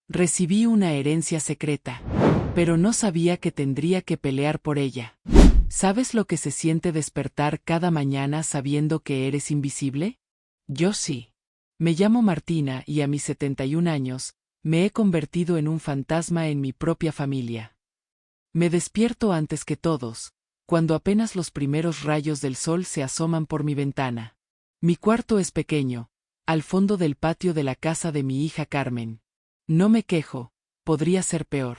Recibí una herencia secreta, pero no sabía que tendría que pelear por ella. ¿Sabes lo que se siente despertar cada mañana sabiendo que eres invisible? Yo sí. Me llamo Martina y a mis 71 años, me he convertido en un fantasma en mi propia familia. Me despierto antes que todos, cuando apenas los primeros rayos del sol se asoman por mi ventana. Mi cuarto es pequeño, al fondo del patio de la casa de mi hija Carmen. No me quejo, podría ser peor.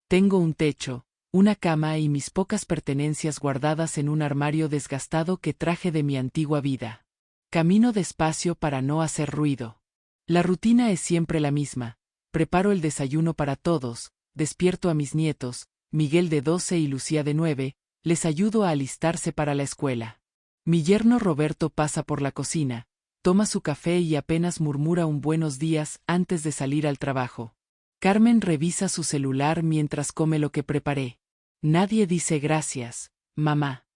Tengo un techo, una cama y mis pocas pertenencias guardadas en un armario desgastado que traje de mi antigua vida. Camino despacio para no hacer ruido. La rutina es siempre la misma. Preparo el desayuno para todos, despierto a mis nietos, Miguel de 12 y Lucía de 9, les ayudo a alistarse para la escuela. Mi yerno Roberto pasa por la cocina, toma su café y apenas murmura un buenos días antes de salir al trabajo. Carmen revisa su celular mientras come lo que preparé. Nadie dice gracias, mamá.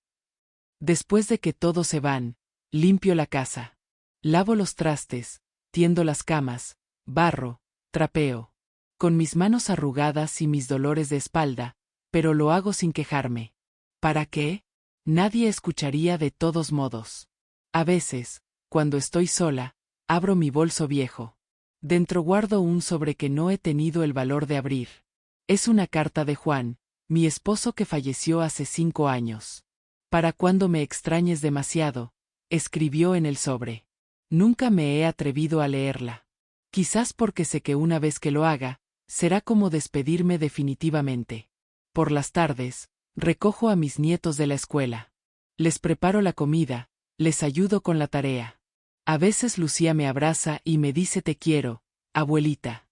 Después de que todos se van, limpio la casa. Lavo los trastes, tiendo las camas, barro, trapeo. Con mis manos arrugadas y mis dolores de espalda, pero lo hago sin quejarme. ¿Para qué? Nadie escucharía de todos modos. A veces, cuando estoy sola, abro mi bolso viejo. Dentro guardo un sobre que no he tenido el valor de abrir. Es una carta de Juan, mi esposo que falleció hace 5 años. Para cuando me extrañes demasiado, escribió en el sobre. Nunca me he atrevido a leerla. Quizás porque sé que una vez que lo haga, será como despedirme definitivamente. Por las tardes, recojo a mis nietos de la escuela. Les preparo la comida, les ayudo con la tarea. A veces Lucía me abraza y me dice te quiero, abuelita.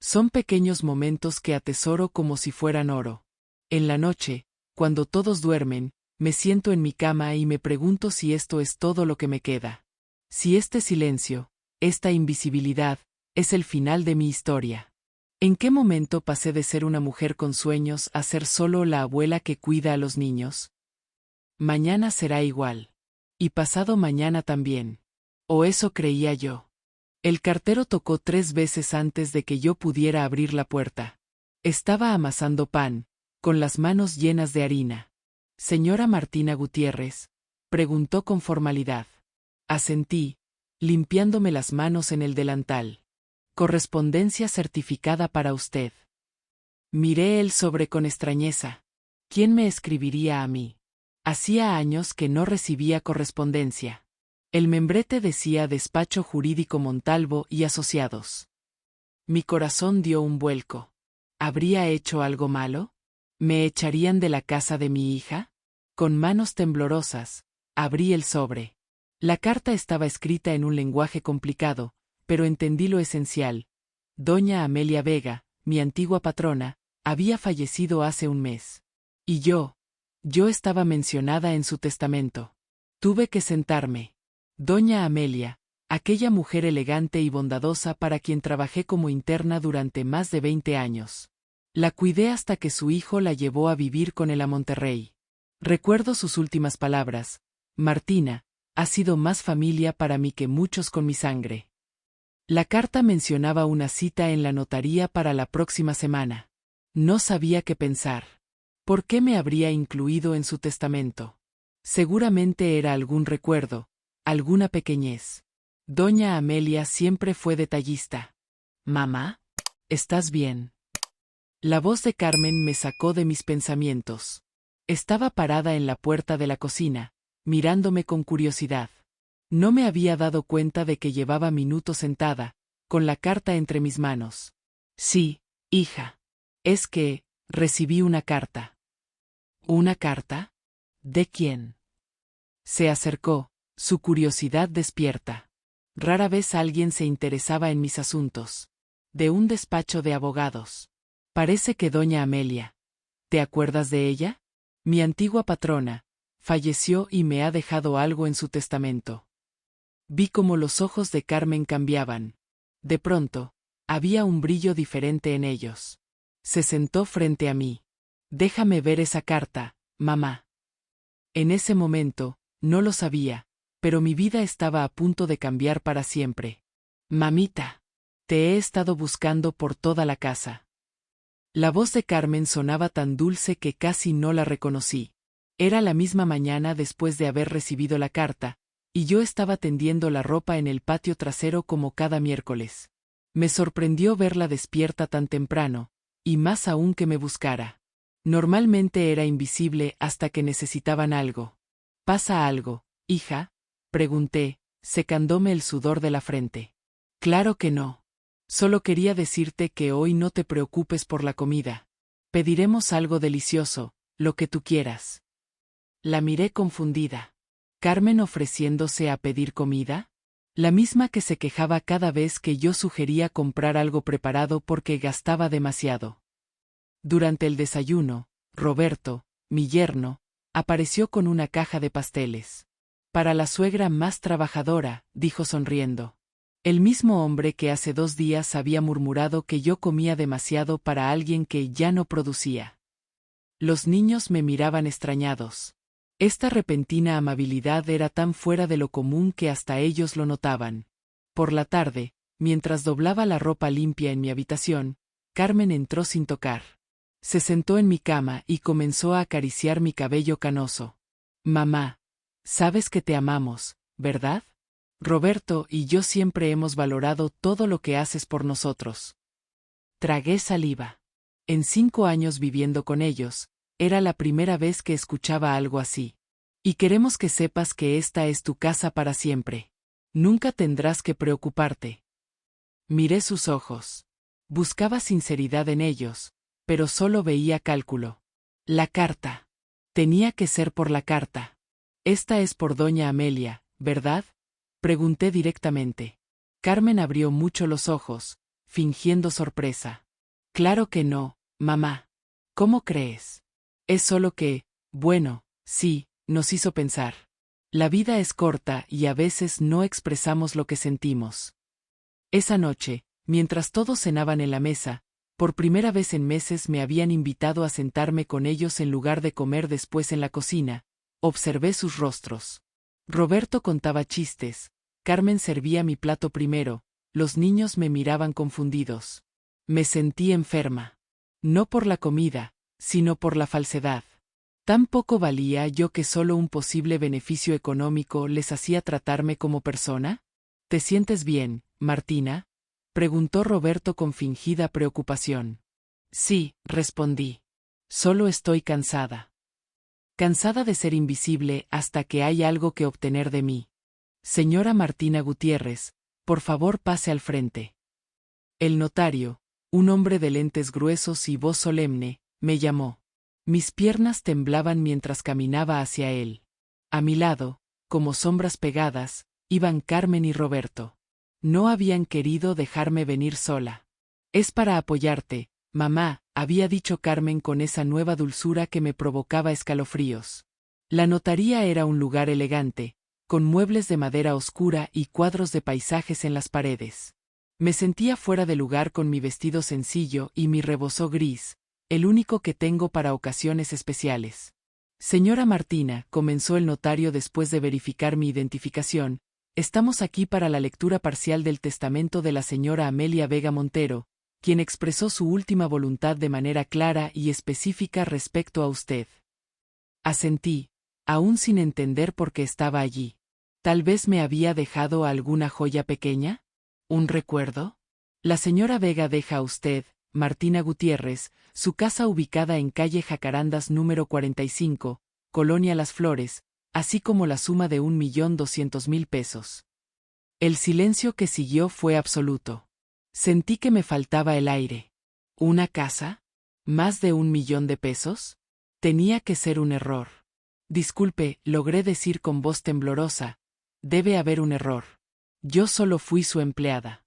Son pequeños momentos que atesoro como si fueran oro. En la noche, cuando todos duermen, me siento en mi cama y me pregunto si esto es todo lo que me queda. Si este silencio, esta invisibilidad, es el final de mi historia. ¿En qué momento pasé de ser una mujer con sueños a ser solo la abuela que cuida a los niños? Mañana será igual. Y pasado mañana también. O eso creía yo. El cartero tocó 3 veces antes de que yo pudiera abrir la puerta. Estaba amasando pan, con las manos llenas de harina. «¿Señora Martina Gutiérrez?», preguntó con formalidad. Asentí, limpiándome las manos en el delantal. «Correspondencia certificada para usted». Miré el sobre con extrañeza. ¿Quién me escribiría a mí? Hacía años que no recibía correspondencia. El membrete decía Despacho Jurídico Montalvo y Asociados. Mi corazón dio un vuelco. ¿Habría hecho algo malo? ¿Me echarían de la casa de mi hija? Con manos temblorosas, abrí el sobre. La carta estaba escrita en un lenguaje complicado, pero entendí lo esencial. Doña Amelia Vega, mi antigua patrona, había fallecido hace un mes. Y yo estaba mencionada en su testamento. Tuve que sentarme. Doña Amelia, aquella mujer elegante y bondadosa para quien trabajé como interna durante más de 20 años. La cuidé hasta que su hijo la llevó a vivir con él a Monterrey. Recuerdo sus últimas palabras: Martina, ha sido más familia para mí que muchos con mi sangre. La carta mencionaba una cita en la notaría para la próxima semana. No sabía qué pensar. ¿Por qué me habría incluido en su testamento? Seguramente era algún recuerdo, alguna pequeñez. Doña Amelia siempre fue detallista. «Mamá, ¿estás bien?». La voz de Carmen me sacó de mis pensamientos. Estaba parada en la puerta de la cocina, mirándome con curiosidad. No me había dado cuenta de que llevaba minutos sentada, con la carta entre mis manos. «Sí, hija. Es que recibí una carta». «¿Una carta? ¿De quién?». Se acercó, su curiosidad despierta. Rara vez alguien se interesaba en mis asuntos. «De un despacho de abogados. Parece que doña Amelia. ¿Te acuerdas de ella? Mi antigua patrona. Falleció y me ha dejado algo en su testamento». Vi cómo los ojos de Carmen cambiaban. De pronto, había un brillo diferente en ellos. Se sentó frente a mí. «Déjame ver esa carta, mamá». En ese momento, no lo sabía, pero mi vida estaba a punto de cambiar para siempre. «Mamita, Te he estado buscando por toda la casa. La voz de Carmen sonaba tan dulce que casi no la reconocí. Era la misma mañana después de haber recibido la carta, y yo estaba tendiendo la ropa en el patio trasero como cada miércoles. Me sorprendió verla despierta tan temprano, y más aún que me buscara. Normalmente era invisible hasta que necesitaban algo. ¿Pasa algo, hija?, pregunté, secándome el sudor de la frente. Claro que no. Solo quería decirte que hoy no te preocupes por la comida. Pediremos algo delicioso, lo que tú quieras. La miré confundida. ¿Carmen ofreciéndose a pedir comida? La misma que se quejaba cada vez que yo sugería comprar algo preparado porque gastaba demasiado. Durante el desayuno, Roberto, mi yerno, apareció con una caja de pasteles. Para la suegra más trabajadora, dijo sonriendo. El mismo hombre que hace 2 días había murmurado que yo comía demasiado para alguien que ya no producía. Los niños me miraban extrañados. Esta repentina amabilidad era tan fuera de lo común que hasta ellos lo notaban. Por la tarde, mientras doblaba la ropa limpia en mi habitación, Carmen entró sin tocar. Se sentó en mi cama y comenzó a acariciar mi cabello canoso. Mamá, sabes que te amamos, ¿verdad? Roberto y yo siempre hemos valorado todo lo que haces por nosotros. Tragué saliva. En 5 años viviendo con ellos, era la primera vez que escuchaba algo así. Y queremos que sepas que esta es tu casa para siempre. Nunca tendrás que preocuparte. Miré sus ojos. Buscaba sinceridad en ellos, pero solo veía cálculo. La carta. Tenía que ser por la carta. Esta es por doña Amelia, ¿verdad?, pregunté directamente. Carmen abrió mucho los ojos, fingiendo sorpresa. Claro que no, mamá. ¿Cómo crees? Es solo que, bueno, sí, nos hizo pensar. La vida es corta y a veces no expresamos lo que sentimos. Esa noche, mientras todos cenaban en la mesa, por primera vez en meses me habían invitado a sentarme con ellos en lugar de comer después en la cocina. Observé sus rostros. Roberto contaba chistes, Carmen servía mi plato primero, los niños me miraban confundidos. Me sentí enferma. No por la comida, sino por la falsedad. ¿Tan poco valía yo que solo un posible beneficio económico les hacía tratarme como persona? ¿Te sientes bien, Martina?, preguntó Roberto con fingida preocupación. Sí, respondí. Solo estoy cansada. Cansada de ser invisible hasta que hay algo que obtener de mí. Señora Martina Gutiérrez, por favor pase al frente. El notario, un hombre de lentes gruesos y voz solemne, me llamó. Mis piernas temblaban mientras caminaba hacia él. A mi lado, como sombras pegadas, iban Carmen y Roberto. No habían querido dejarme venir sola. Es para apoyarte, mamá, había dicho Carmen con esa nueva dulzura que me provocaba escalofríos. La notaría era un lugar elegante, con muebles de madera oscura y cuadros de paisajes en las paredes. Me sentía fuera de lugar con mi vestido sencillo y mi rebozó gris, el único que tengo para ocasiones especiales. Señora Martina, comenzó el notario después de verificar mi identificación, estamos aquí para la lectura parcial del testamento de la señora Amelia Vega Montero, quien expresó su última voluntad de manera clara y específica respecto a usted. Asentí, aún sin entender por qué estaba allí. ¿Tal vez me había dejado alguna joya pequeña? ¿Un recuerdo? La señora Vega deja a usted, Martina Gutiérrez, su casa ubicada en calle Jacarandas número 45, Colonia Las Flores, así como la suma de 1.200.000 pesos. El silencio que siguió fue absoluto. Sentí que me faltaba el aire. ¿Una casa? ¿Más de 1.000.000 de pesos? Tenía que ser un error. Disculpe, logré decir con voz temblorosa. Debe haber un error. Yo solo fui su empleada.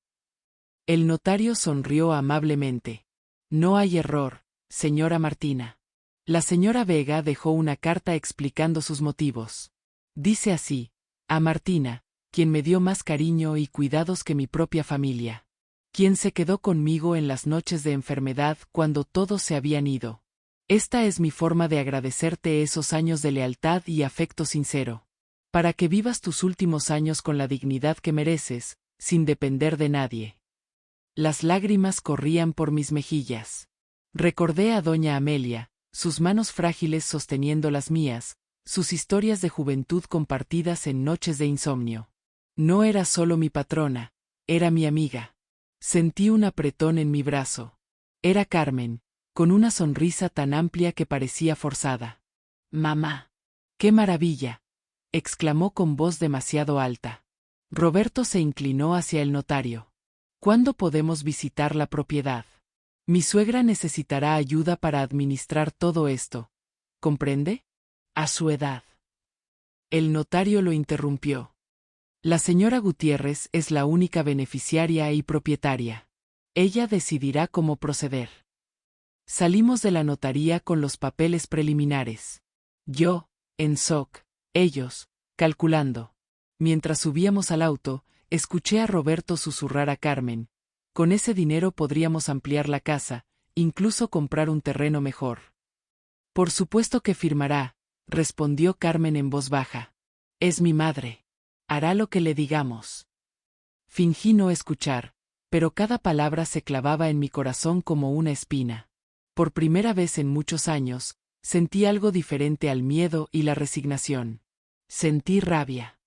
El notario sonrió amablemente. No hay error, señora Martina. La señora Vega dejó una carta explicando sus motivos. Dice así: a Martina, quien me dio más cariño y cuidados que mi propia familia. Quien se quedó conmigo en las noches de enfermedad cuando todos se habían ido. Esta es mi forma de agradecerte esos años de lealtad y afecto sincero. Para que vivas tus últimos años con la dignidad que mereces, sin depender de nadie. Las lágrimas corrían por mis mejillas. Recordé a doña Amelia, sus manos frágiles sosteniendo las mías, sus historias de juventud compartidas en noches de insomnio. No era solo mi patrona, era mi amiga. Sentí un apretón en mi brazo. Era Carmen, con una sonrisa tan amplia que parecía forzada. «Mamá. ¡Qué maravilla!», exclamó con voz demasiado alta. Roberto se inclinó hacia el notario. «¿Cuándo podemos visitar la propiedad? Mi suegra necesitará ayuda para administrar todo esto. ¿Comprende? A su edad». El notario lo interrumpió. «La señora Gutiérrez es la única beneficiaria y propietaria. Ella decidirá cómo proceder». Salimos de la notaría con los papeles preliminares. Yo, en shock, ellos, calculando. Mientras subíamos al auto, escuché a Roberto susurrar a Carmen: «Con ese dinero podríamos ampliar la casa, incluso comprar un terreno mejor». «Por supuesto que firmará», respondió Carmen en voz baja. «Es mi madre. Hará lo que le digamos». Fingí no escuchar, pero cada palabra se clavaba en mi corazón como una espina. Por primera vez en muchos años, sentí algo diferente al miedo y la resignación. Sentí rabia.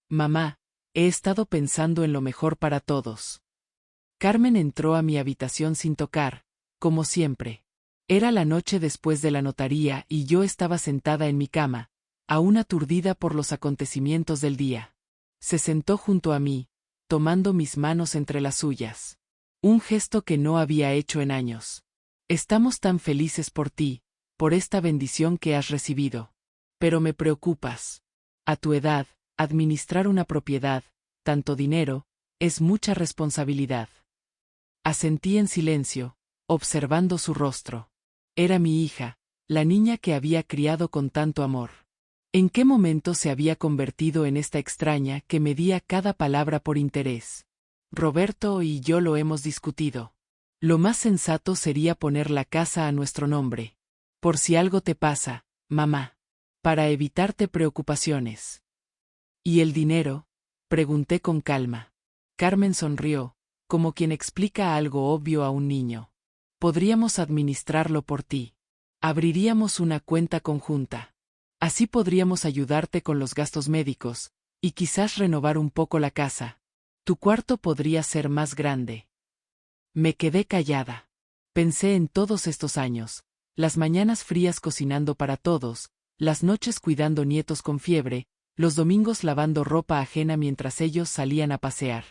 «Mamá, he estado pensando en lo mejor para todos». Carmen entró a mi habitación sin tocar, como siempre. Era la noche después de la notaría y yo estaba sentada en mi cama, aún aturdida por los acontecimientos del día. Se sentó junto a mí, tomando mis manos entre las suyas. Un gesto que no había hecho en años. «Estamos tan felices por ti, por esta bendición que has recibido. Pero me preocupas. A tu edad, administrar una propiedad, tanto dinero, es mucha responsabilidad». Asentí en silencio, observando su rostro. Era mi hija, la niña que había criado con tanto amor. ¿En qué momento se había convertido en esta extraña que medía cada palabra por interés? Roberto y yo lo hemos discutido. Lo más sensato sería poner la casa a nuestro nombre. Por si algo te pasa, mamá. Para evitarte preocupaciones. ¿Y el dinero?, pregunté con calma. Carmen sonrió, como quien explica algo obvio a un niño. «Podríamos administrarlo por ti. Abriríamos una cuenta conjunta. Así podríamos ayudarte con los gastos médicos, y quizás renovar un poco la casa. Tu cuarto podría ser más grande». Me quedé callada. Pensé en todos estos años, las mañanas frías cocinando para todos, las noches cuidando nietos con fiebre, los domingos lavando ropa ajena mientras ellos salían a pasear.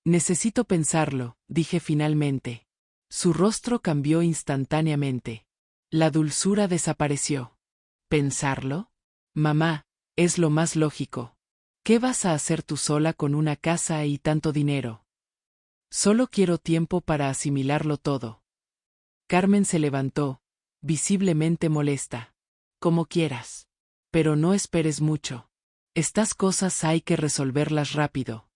«Necesito pensarlo», dije finalmente. Su rostro cambió instantáneamente. La dulzura desapareció. «¿Pensarlo? Mamá, es lo más lógico. ¿Qué vas a hacer tú sola con una casa y tanto dinero? Solo quiero tiempo para asimilarlo todo». Carmen se levantó, visiblemente molesta. «Como quieras. Pero no esperes mucho. Estas cosas hay que resolverlas rápido».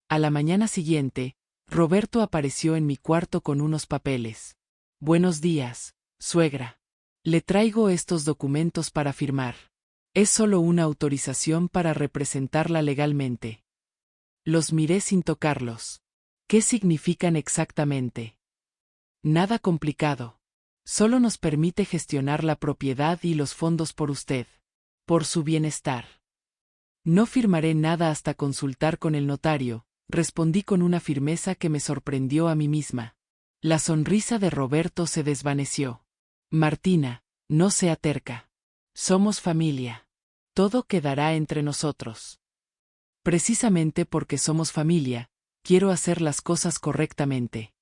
A la mañana siguiente, Roberto apareció en mi cuarto con unos papeles. «Buenos días, suegra. Le traigo estos documentos para firmar. Es solo una autorización para representarla legalmente». Los miré sin tocarlos. «¿Qué significan exactamente?» «Nada complicado. Solo nos permite gestionar la propiedad y los fondos por usted. Por su bienestar». «No firmaré nada hasta consultar con el notario», respondí con una firmeza que me sorprendió a mí misma. La sonrisa de Roberto se desvaneció. «Martina, no sea terca. Somos familia. Todo quedará entre nosotros». Precisamente porque somos familia, quiero hacer las cosas correctamente.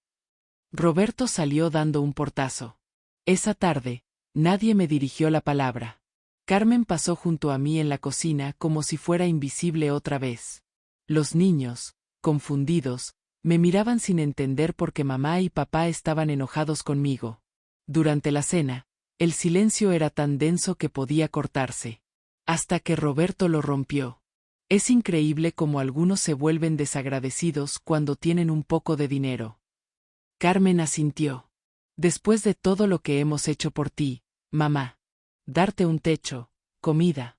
Roberto salió dando un portazo. Esa tarde, nadie me dirigió la palabra. Carmen pasó junto a mí en la cocina como si fuera invisible otra vez. Los niños, confundidos, me miraban sin entender por qué mamá y papá estaban enojados conmigo. Durante la cena, el silencio era tan denso que podía cortarse. Hasta que Roberto lo rompió. Es increíble cómo algunos se vuelven desagradecidos cuando tienen un poco de dinero. Carmen asintió. «Después de todo lo que hemos hecho por ti, mamá. Darte un techo, comida.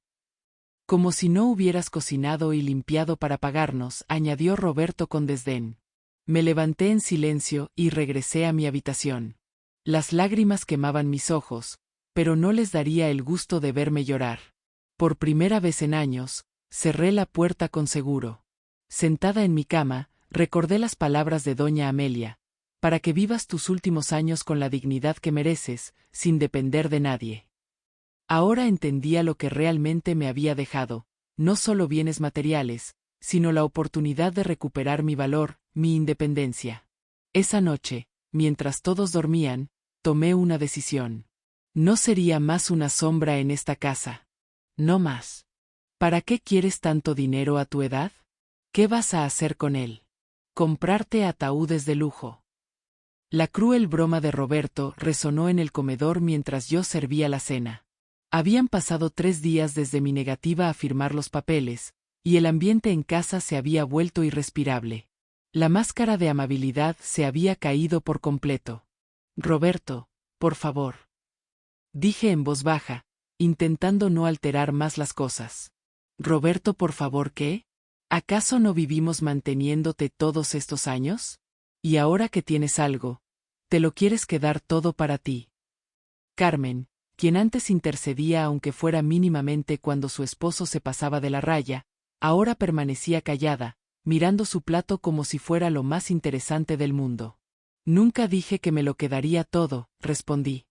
Como si no hubieras cocinado y limpiado para pagarnos», añadió Roberto con desdén. Me levanté en silencio y regresé a mi habitación. Las lágrimas quemaban mis ojos, pero no les daría el gusto de verme llorar. Por primera vez en años, cerré la puerta con seguro. Sentada en mi cama, recordé las palabras de doña Amelia, para que vivas tus últimos años con la dignidad que mereces, sin depender de nadie. Ahora entendía lo que realmente me había dejado, no solo bienes materiales, sino la oportunidad de recuperar mi valor, mi independencia. Esa noche, mientras todos dormían, tomé una decisión. No sería más una sombra en esta casa. No más. ¿Para qué quieres tanto dinero a tu edad? ¿Qué vas a hacer con él? Comprarte ataúdes de lujo. La cruel broma de Roberto resonó en el comedor mientras yo servía la cena. Habían pasado 3 días desde mi negativa a firmar los papeles, y el ambiente en casa se había vuelto irrespirable. La máscara de amabilidad se había caído por completo. Roberto, por favor. Dije en voz baja, intentando no alterar más las cosas. Roberto, por favor, ¿qué? ¿Acaso no vivimos manteniéndote todos estos años? Y ahora que tienes algo, te lo quieres quedar todo para ti. Carmen, quien antes intercedía aunque fuera mínimamente cuando su esposo se pasaba de la raya, ahora permanecía callada, mirando su plato como si fuera lo más interesante del mundo. Nunca dije que me lo quedaría todo, respondí.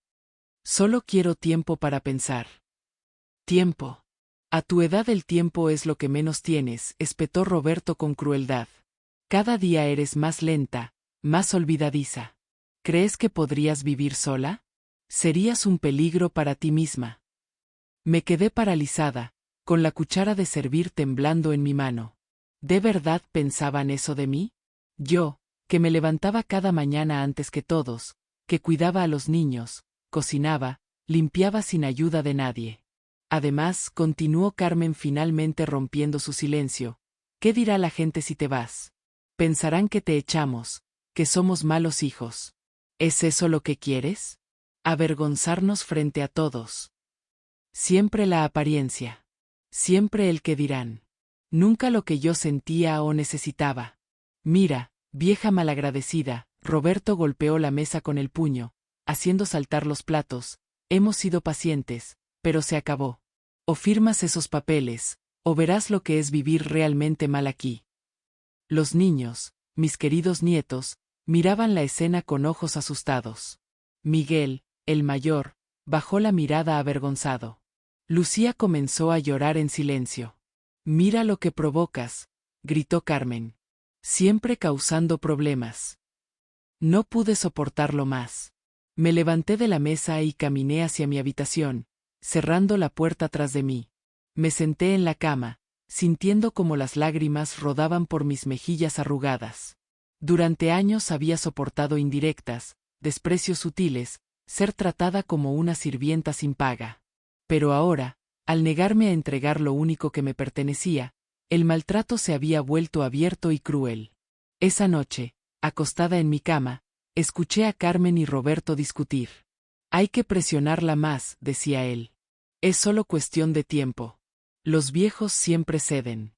Solo quiero tiempo para pensar. Tiempo. A tu edad el tiempo es lo que menos tienes, espetó Roberto con crueldad. Cada día eres más lenta, más olvidadiza. ¿Crees que podrías vivir sola? Serías un peligro para ti misma. Me quedé paralizada, con la cuchara de servir temblando en mi mano. ¿De verdad pensaban eso de mí? Yo, que me levantaba cada mañana antes que todos, que cuidaba a los niños, cocinaba, limpiaba sin ayuda de nadie. Además, continuó Carmen finalmente rompiendo su silencio, ¿qué dirá la gente si te vas? Pensarán que te echamos, que somos malos hijos. ¿Es eso lo que quieres? Avergonzarnos frente a todos. Siempre la apariencia. Siempre el que dirán. Nunca lo que yo sentía o necesitaba. Mira, vieja malagradecida, Roberto golpeó la mesa con el puño, haciendo saltar los platos. Hemos sido pacientes, pero se acabó. O firmas esos papeles, o verás lo que es vivir realmente mal aquí. Los niños, mis queridos nietos, miraban la escena con ojos asustados. Miguel, el mayor, bajó la mirada avergonzado. Lucía comenzó a llorar en silencio. Mira lo que provocas, gritó Carmen. Siempre causando problemas. No pude soportarlo más. Me levanté de la mesa y caminé hacia mi habitación, cerrando la puerta tras de mí. Me senté en la cama, sintiendo como las lágrimas rodaban por mis mejillas arrugadas. Durante años había soportado indirectas, desprecios sutiles, ser tratada como una sirvienta sin paga. Pero ahora, al negarme a entregar lo único que me pertenecía, el maltrato se había vuelto abierto y cruel. Esa noche, acostada en mi cama, escuché a Carmen y Roberto discutir. Hay que presionarla más, decía él. Es solo cuestión de tiempo. Los viejos siempre ceden.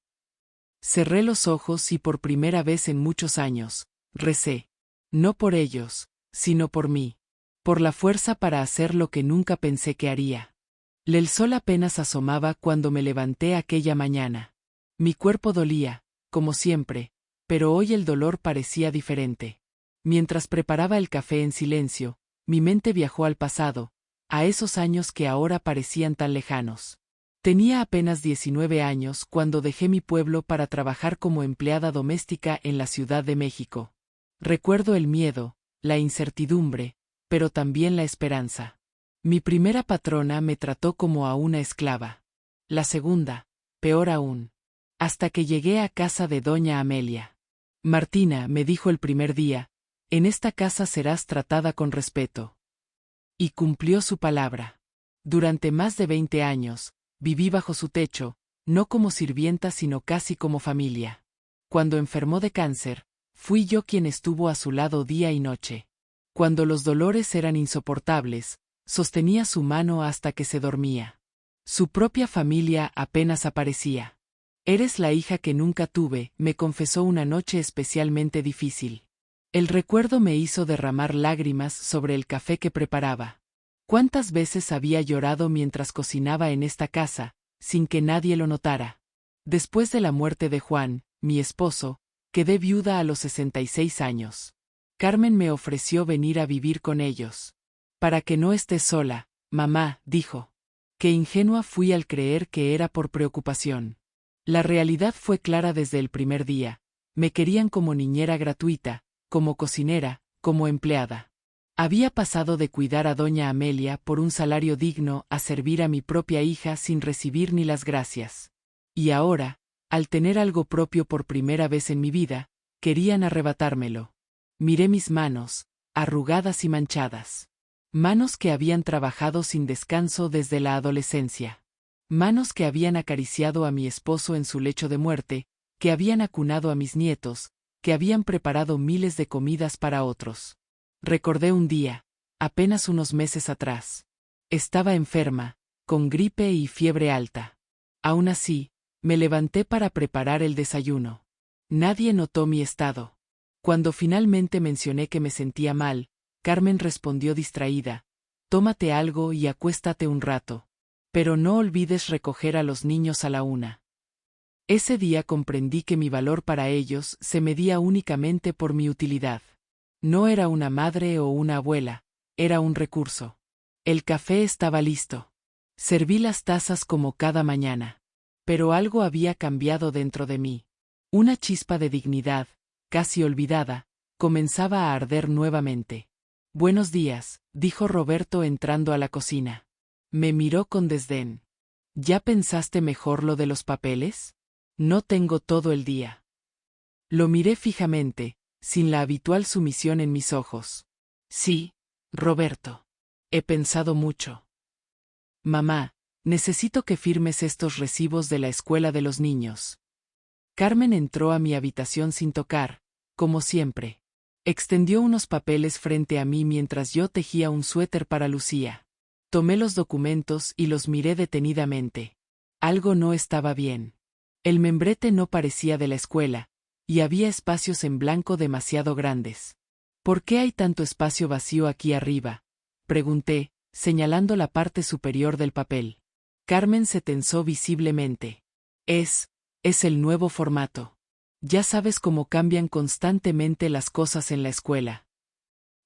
Cerré los ojos y por primera vez en muchos años, recé. No por ellos, sino por mí. Por la fuerza para hacer lo que nunca pensé que haría. El sol apenas asomaba cuando me levanté aquella mañana. Mi cuerpo dolía, como siempre, pero hoy el dolor parecía diferente. Mientras preparaba el café en silencio, mi mente viajó al pasado, a esos años que ahora parecían tan lejanos. Tenía apenas 19 años cuando dejé mi pueblo para trabajar como empleada doméstica en la Ciudad de México. Recuerdo el miedo, la incertidumbre, pero también la esperanza. Mi primera patrona me trató como a una esclava. La segunda, peor aún. Hasta que llegué a casa de doña Amelia. Martina, me dijo el primer día, en esta casa serás tratada con respeto. Y cumplió su palabra. Durante más de 20 años, viví bajo su techo, no como sirvienta sino casi como familia. Cuando enfermó de cáncer, fui yo quien estuvo a su lado día y noche. Cuando los dolores eran insoportables, sostenía su mano hasta que se dormía. Su propia familia apenas aparecía. Eres la hija que nunca tuve, me confesó una noche especialmente difícil. El recuerdo me hizo derramar lágrimas sobre el café que preparaba. ¿Cuántas veces había llorado mientras cocinaba en esta casa, sin que nadie lo notara? Después de la muerte de Juan, mi esposo, quedé viuda a los 66 años. Carmen me ofreció venir a vivir con ellos. Para que no estés sola, mamá, dijo. Qué ingenua fui al creer que era por preocupación. La realidad fue clara desde el primer día. Me querían como niñera gratuita, como cocinera, como empleada. Había pasado de cuidar a doña Amelia por un salario digno a servir a mi propia hija sin recibir ni las gracias. Y ahora, al tener algo propio por primera vez en mi vida, querían arrebatármelo. Miré mis manos, arrugadas y manchadas. Manos que habían trabajado sin descanso desde la adolescencia. Manos que habían acariciado a mi esposo en su lecho de muerte, que habían acunado a mis nietos, que habían preparado miles de comidas para otros. Recordé un día, apenas unos meses atrás. Estaba enferma, con gripe y fiebre alta. Aún así, me levanté para preparar el desayuno. Nadie notó mi estado. Cuando finalmente mencioné que me sentía mal, Carmen respondió distraída: tómate algo y acuéstate un rato. Pero no olvides recoger a los niños a la 1. Ese día comprendí que mi valor para ellos se medía únicamente por mi utilidad. No era una madre o una abuela, era un recurso. El café estaba listo. Serví las tazas como cada mañana. Pero algo había cambiado dentro de mí. Una chispa de dignidad, casi olvidada, comenzaba a arder nuevamente. Buenos días, dijo Roberto entrando a la cocina. Me miró con desdén. ¿Ya pensaste mejor lo de los papeles? No tengo todo el día. Lo miré fijamente, sin la habitual sumisión en mis ojos. Sí, Roberto. He pensado mucho. Mamá, necesito que firmes estos recibos de la escuela de los niños. Carmen entró a mi habitación sin tocar, como siempre. Extendió unos papeles frente a mí mientras yo tejía un suéter para Lucía. Tomé los documentos y los miré detenidamente. Algo no estaba bien. El membrete no parecía de la escuela, y había espacios en blanco demasiado grandes. ¿Por qué hay tanto espacio vacío aquí arriba?, pregunté, señalando la parte superior del papel. Carmen se tensó visiblemente. Es el nuevo formato. Ya sabes cómo cambian constantemente las cosas en la escuela.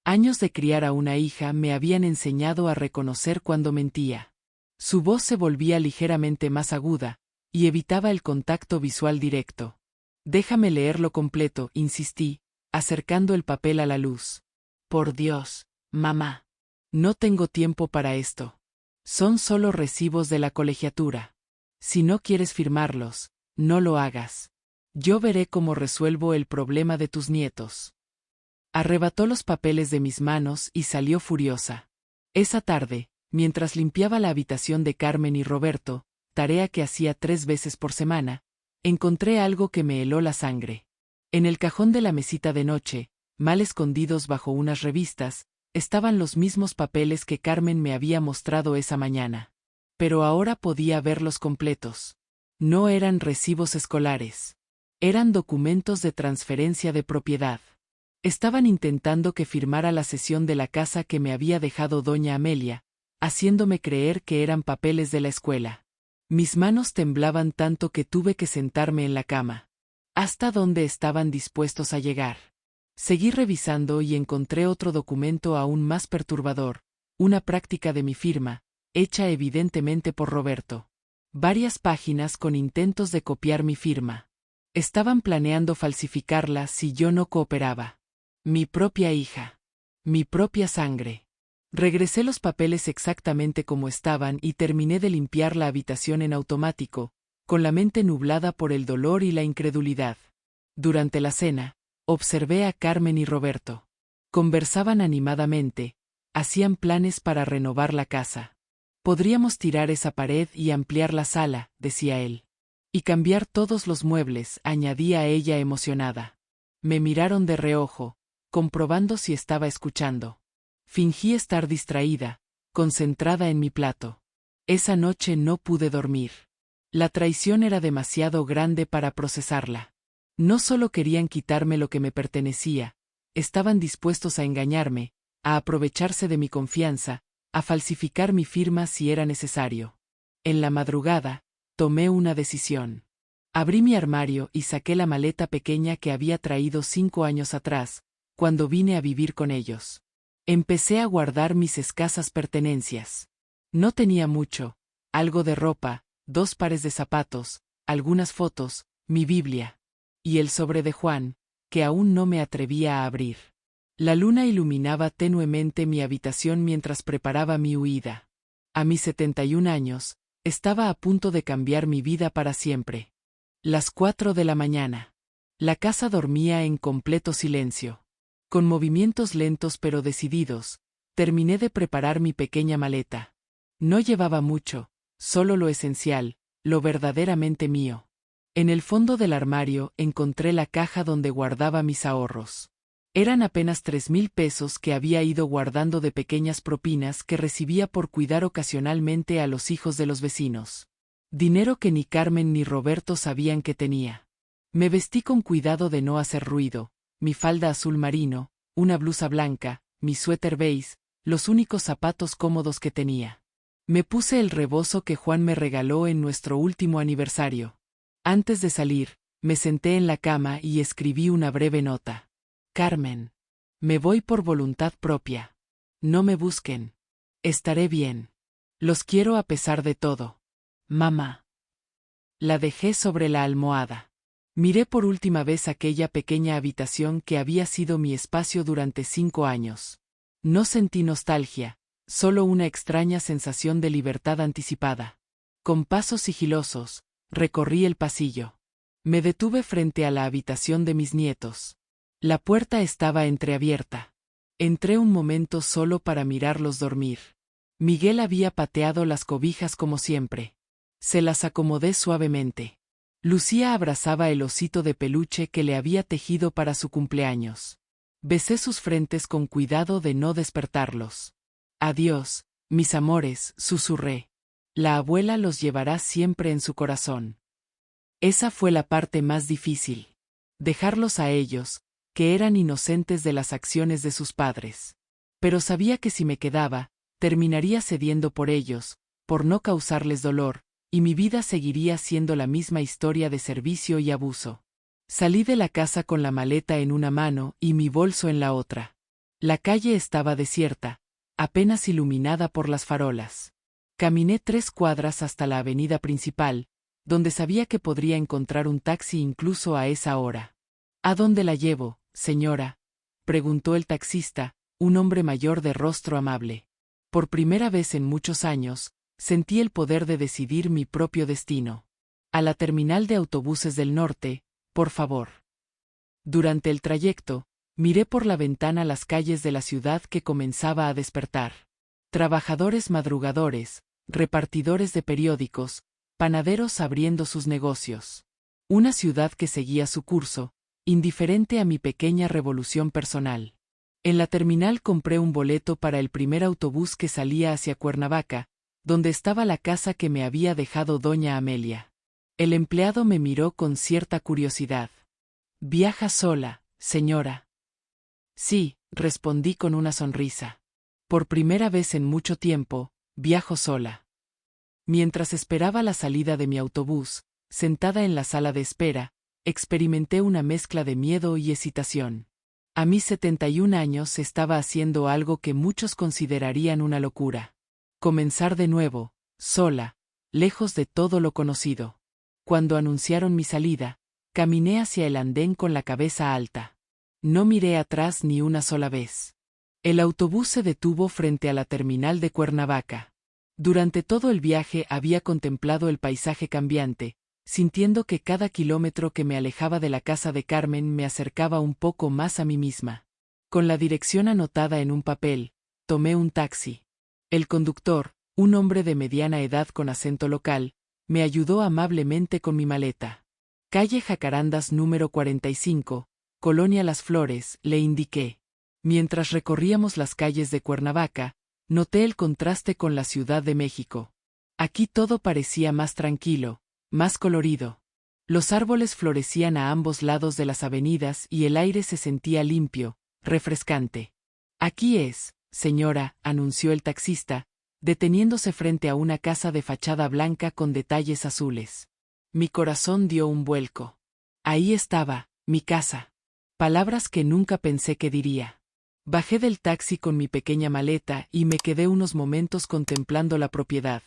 Años de criar a una hija me habían enseñado a reconocer cuando mentía. Su voz se volvía ligeramente más aguda, y evitaba el contacto visual directo. Déjame leerlo completo, insistí, acercando el papel a la luz. Por Dios, mamá. No tengo tiempo para esto. Son solo recibos de la colegiatura. Si no quieres firmarlos, no lo hagas. Yo veré cómo resuelvo el problema de tus nietos. Arrebató los papeles de mis manos y salió furiosa. Esa tarde, mientras limpiaba la habitación de Carmen y Roberto, tarea que hacía 3 veces por semana, encontré algo que me heló la sangre. En el cajón de la mesita de noche, mal escondidos bajo unas revistas, estaban los mismos papeles que Carmen me había mostrado esa mañana. Pero ahora podía verlos completos. No eran recibos escolares. Eran documentos de transferencia de propiedad. Estaban intentando que firmara la cesión de la casa que me había dejado doña Amelia, haciéndome creer que eran papeles de la escuela. Mis manos temblaban tanto que tuve que sentarme en la cama. ¿Hasta dónde estaban dispuestos a llegar? Seguí revisando y encontré otro documento aún más perturbador, una práctica de mi firma, hecha evidentemente por Roberto. Varias páginas con intentos de copiar mi firma. Estaban planeando falsificarla si yo no cooperaba. Mi propia hija. Mi propia sangre. Regresé los papeles exactamente como estaban y terminé de limpiar la habitación en automático, con la mente nublada por el dolor y la incredulidad. Durante la cena, observé a Carmen y Roberto. Conversaban animadamente, hacían planes para renovar la casa. Podríamos tirar esa pared y ampliar la sala, decía él. Y cambiar todos los muebles, añadía ella emocionada. Me miraron de reojo, comprobando si estaba escuchando. Fingí estar distraída, concentrada en mi plato. Esa noche no pude dormir. La traición era demasiado grande para procesarla. No solo querían quitarme lo que me pertenecía, estaban dispuestos a engañarme, a aprovecharse de mi confianza, a falsificar mi firma si era necesario. En la madrugada, tomé una decisión. Abrí mi armario y saqué la maleta pequeña que había traído 5 años atrás, cuando vine a vivir con ellos. Empecé a guardar mis escasas pertenencias. No tenía mucho, algo de ropa, 2 pares de zapatos, algunas fotos, mi Biblia. Y el sobre de Juan, que aún no me atrevía a abrir. La luna iluminaba tenuemente mi habitación mientras preparaba mi huida. A mis 71 años, estaba a punto de cambiar mi vida para siempre. Las 4 de la mañana. La casa dormía en completo silencio. Con movimientos lentos pero decididos, terminé de preparar mi pequeña maleta. No llevaba mucho, solo lo esencial, lo verdaderamente mío. En el fondo del armario encontré la caja donde guardaba mis ahorros. Eran apenas 3,000 pesos que había ido guardando de pequeñas propinas que recibía por cuidar ocasionalmente a los hijos de los vecinos. Dinero que ni Carmen ni Roberto sabían que tenía. Me vestí con cuidado de no hacer ruido, mi falda azul marino, una blusa blanca, mi suéter beige, los únicos zapatos cómodos que tenía. Me puse el rebozo que Juan me regaló en nuestro último aniversario. Antes de salir, me senté en la cama y escribí una breve nota. Carmen. Me voy por voluntad propia. No me busquen. Estaré bien. Los quiero a pesar de todo. Mamá. La dejé sobre la almohada. Miré por última vez aquella pequeña habitación que había sido mi espacio durante 5 años. No sentí nostalgia, solo una extraña sensación de libertad anticipada. Con pasos sigilosos, recorrí el pasillo. Me detuve frente a la habitación de mis nietos. La puerta estaba entreabierta. Entré un momento solo para mirarlos dormir. Miguel había pateado las cobijas como siempre. Se las acomodé suavemente. Lucía abrazaba el osito de peluche que le había tejido para su cumpleaños. Besé sus frentes con cuidado de no despertarlos. Adiós, mis amores, susurré. La abuela los llevará siempre en su corazón. Esa fue la parte más difícil. Dejarlos a ellos, que eran inocentes de las acciones de sus padres. Pero sabía que si me quedaba, terminaría cediendo por ellos, por no causarles dolor, y mi vida seguiría siendo la misma historia de servicio y abuso. Salí de la casa con la maleta en una mano y mi bolso en la otra. La calle estaba desierta, apenas iluminada por las farolas. Caminé 3 cuadras hasta la avenida principal, donde sabía que podría encontrar un taxi incluso a esa hora. ¿A dónde la llevo, señora?, preguntó el taxista, un hombre mayor de rostro amable. Por primera vez en muchos años, sentí el poder de decidir mi propio destino. A la terminal de autobuses del norte, por favor. Durante el trayecto, miré por la ventana las calles de la ciudad que comenzaba a despertar. Trabajadores madrugadores, repartidores de periódicos, panaderos abriendo sus negocios. Una ciudad que seguía su curso, indiferente a mi pequeña revolución personal. En la terminal compré un boleto para el primer autobús que salía hacia Cuernavaca, donde estaba la casa que me había dejado doña Amelia. El empleado me miró con cierta curiosidad. ¿Viaja sola, señora? Sí, respondí con una sonrisa. Por primera vez en mucho tiempo, viajo sola. Mientras esperaba la salida de mi autobús, sentada en la sala de espera, experimenté una mezcla de miedo y excitación. A mis 71 años estaba haciendo algo que muchos considerarían una locura. Comenzar de nuevo, sola, lejos de todo lo conocido. Cuando anunciaron mi salida, caminé hacia el andén con la cabeza alta. No miré atrás ni una sola vez. El autobús se detuvo frente a la terminal de Cuernavaca. Durante todo el viaje había contemplado el paisaje cambiante, sintiendo que cada kilómetro que me alejaba de la casa de Carmen me acercaba un poco más a mí misma. Con la dirección anotada en un papel, tomé un taxi. El conductor, un hombre de mediana edad con acento local, me ayudó amablemente con mi maleta. Calle Jacarandas número 45, Colonia Las Flores, le indiqué. Mientras recorríamos las calles de Cuernavaca, noté el contraste con la Ciudad de México. Aquí todo parecía más tranquilo, más colorido. Los árboles florecían a ambos lados de las avenidas y el aire se sentía limpio, refrescante. Aquí es, señora, anunció el taxista, deteniéndose frente a una casa de fachada blanca con detalles azules. Mi corazón dio un vuelco. Ahí estaba, mi casa. Palabras que nunca pensé que diría. Bajé del taxi con mi pequeña maleta y me quedé unos momentos contemplando la propiedad.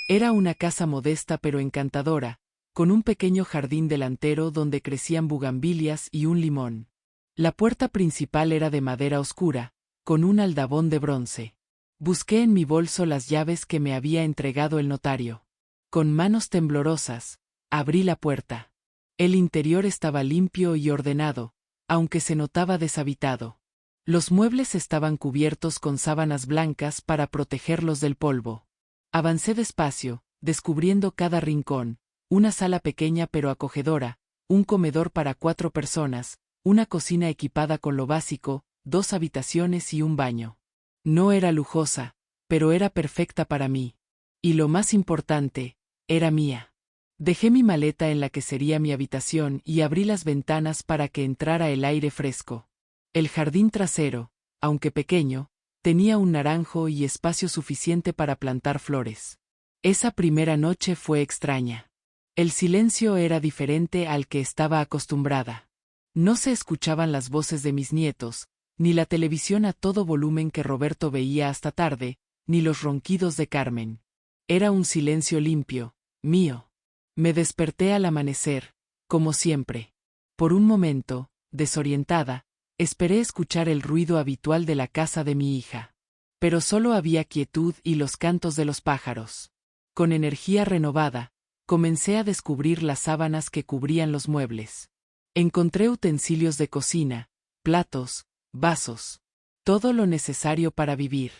Era una casa modesta pero encantadora, con un pequeño jardín delantero donde crecían bugambilias y un limón. La puerta principal era de madera oscura, con un aldabón de bronce. Busqué en mi bolso las llaves que me había entregado el notario. Con manos temblorosas, abrí la puerta. El interior estaba limpio y ordenado, aunque se notaba deshabitado. Los muebles estaban cubiertos con sábanas blancas para protegerlos del polvo. Avancé despacio, descubriendo cada rincón, una sala pequeña pero acogedora, un comedor para 4 personas, una cocina equipada con lo básico, 2 habitaciones y un baño. No era lujosa, pero era perfecta para mí. Y lo más importante, era mía. Dejé mi maleta en la que sería mi habitación y abrí las ventanas para que entrara el aire fresco. El jardín trasero, aunque pequeño, tenía un naranjo y espacio suficiente para plantar flores. Esa primera noche fue extraña. El silencio era diferente al que estaba acostumbrada. No se escuchaban las voces de mis nietos, ni la televisión a todo volumen que Roberto veía hasta tarde, ni los ronquidos de Carmen. Era un silencio limpio, mío. Me desperté al amanecer, como siempre. Por un momento, desorientada, esperé escuchar el ruido habitual de la casa de mi hija. Pero solo había quietud y los cantos de los pájaros. Con energía renovada, comencé a descubrir las sábanas que cubrían los muebles. Encontré utensilios de cocina, platos, vasos. Todo lo necesario para vivir.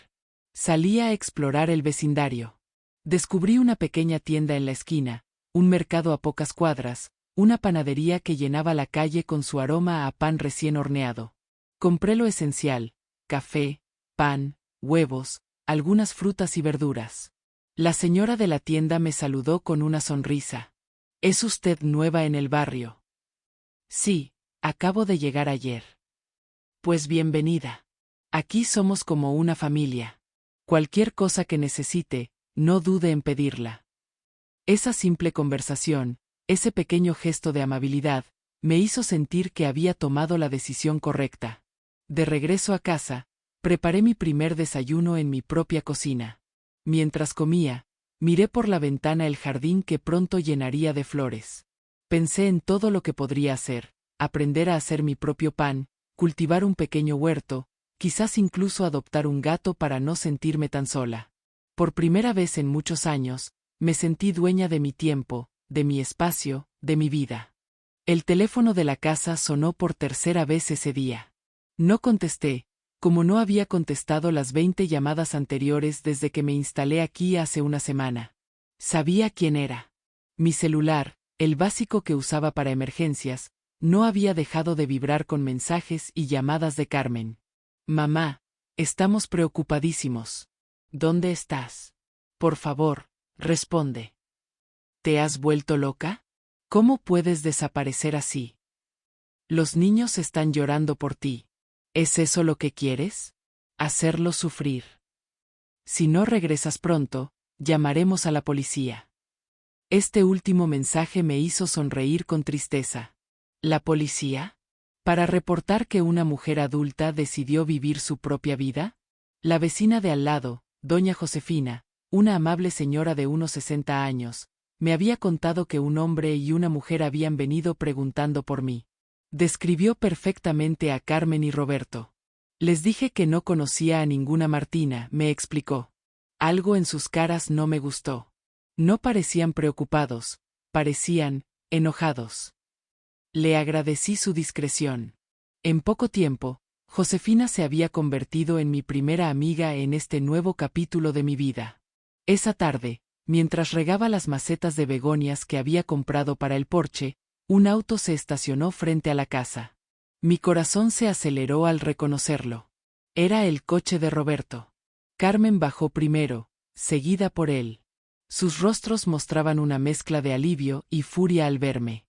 Salí a explorar el vecindario. Descubrí una pequeña tienda en la esquina, un mercado a pocas cuadras, una panadería que llenaba la calle con su aroma a pan recién horneado. Compré lo esencial: café, pan, huevos, algunas frutas y verduras. La señora de la tienda me saludó con una sonrisa. ¿Es usted nueva en el barrio? Sí, acabo de llegar ayer. Pues bienvenida. Aquí somos como una familia. Cualquier cosa que necesite, no dude en pedirla. Esa simple conversación, ese pequeño gesto de amabilidad, me hizo sentir que había tomado la decisión correcta. De regreso a casa, preparé mi primer desayuno en mi propia cocina. Mientras comía, miré por la ventana el jardín que pronto llenaría de flores. Pensé en todo lo que podría hacer: aprender a hacer mi propio pan, cultivar un pequeño huerto, quizás incluso adoptar un gato para no sentirme tan sola. Por primera vez en muchos años, me sentí dueña de mi tiempo, de mi espacio, de mi vida. El teléfono de la casa sonó por tercera vez ese día. No contesté, como no había contestado las 20 llamadas anteriores desde que me instalé aquí hace una semana. Sabía quién era. Mi celular, el básico que usaba para emergencias, no había dejado de vibrar con mensajes y llamadas de Carmen. Mamá, estamos preocupadísimos. ¿Dónde estás? Por favor, responde. ¿Te has vuelto loca? ¿Cómo puedes desaparecer así? Los niños están llorando por ti. ¿Es eso lo que quieres? Hacerlos sufrir. Si no regresas pronto, llamaremos a la policía. Este último mensaje me hizo sonreír con tristeza. ¿La policía? ¿Para reportar que una mujer adulta decidió vivir su propia vida? La vecina de al lado, doña Josefina, una amable señora de unos 60 años, me había contado que un hombre y una mujer habían venido preguntando por mí. Describió perfectamente a Carmen y Roberto. Les dije que no conocía a ninguna Martina, me explicó. Algo en sus caras no me gustó. No parecían preocupados, parecían enojados. Le agradecí su discreción. En poco tiempo, Josefina se había convertido en mi primera amiga en este nuevo capítulo de mi vida. Esa tarde, mientras regaba las macetas de begonias que había comprado para el porche, un auto se estacionó frente a la casa. Mi corazón se aceleró al reconocerlo. Era el coche de Roberto. Carmen bajó primero, seguida por él. Sus rostros mostraban una mezcla de alivio y furia al verme.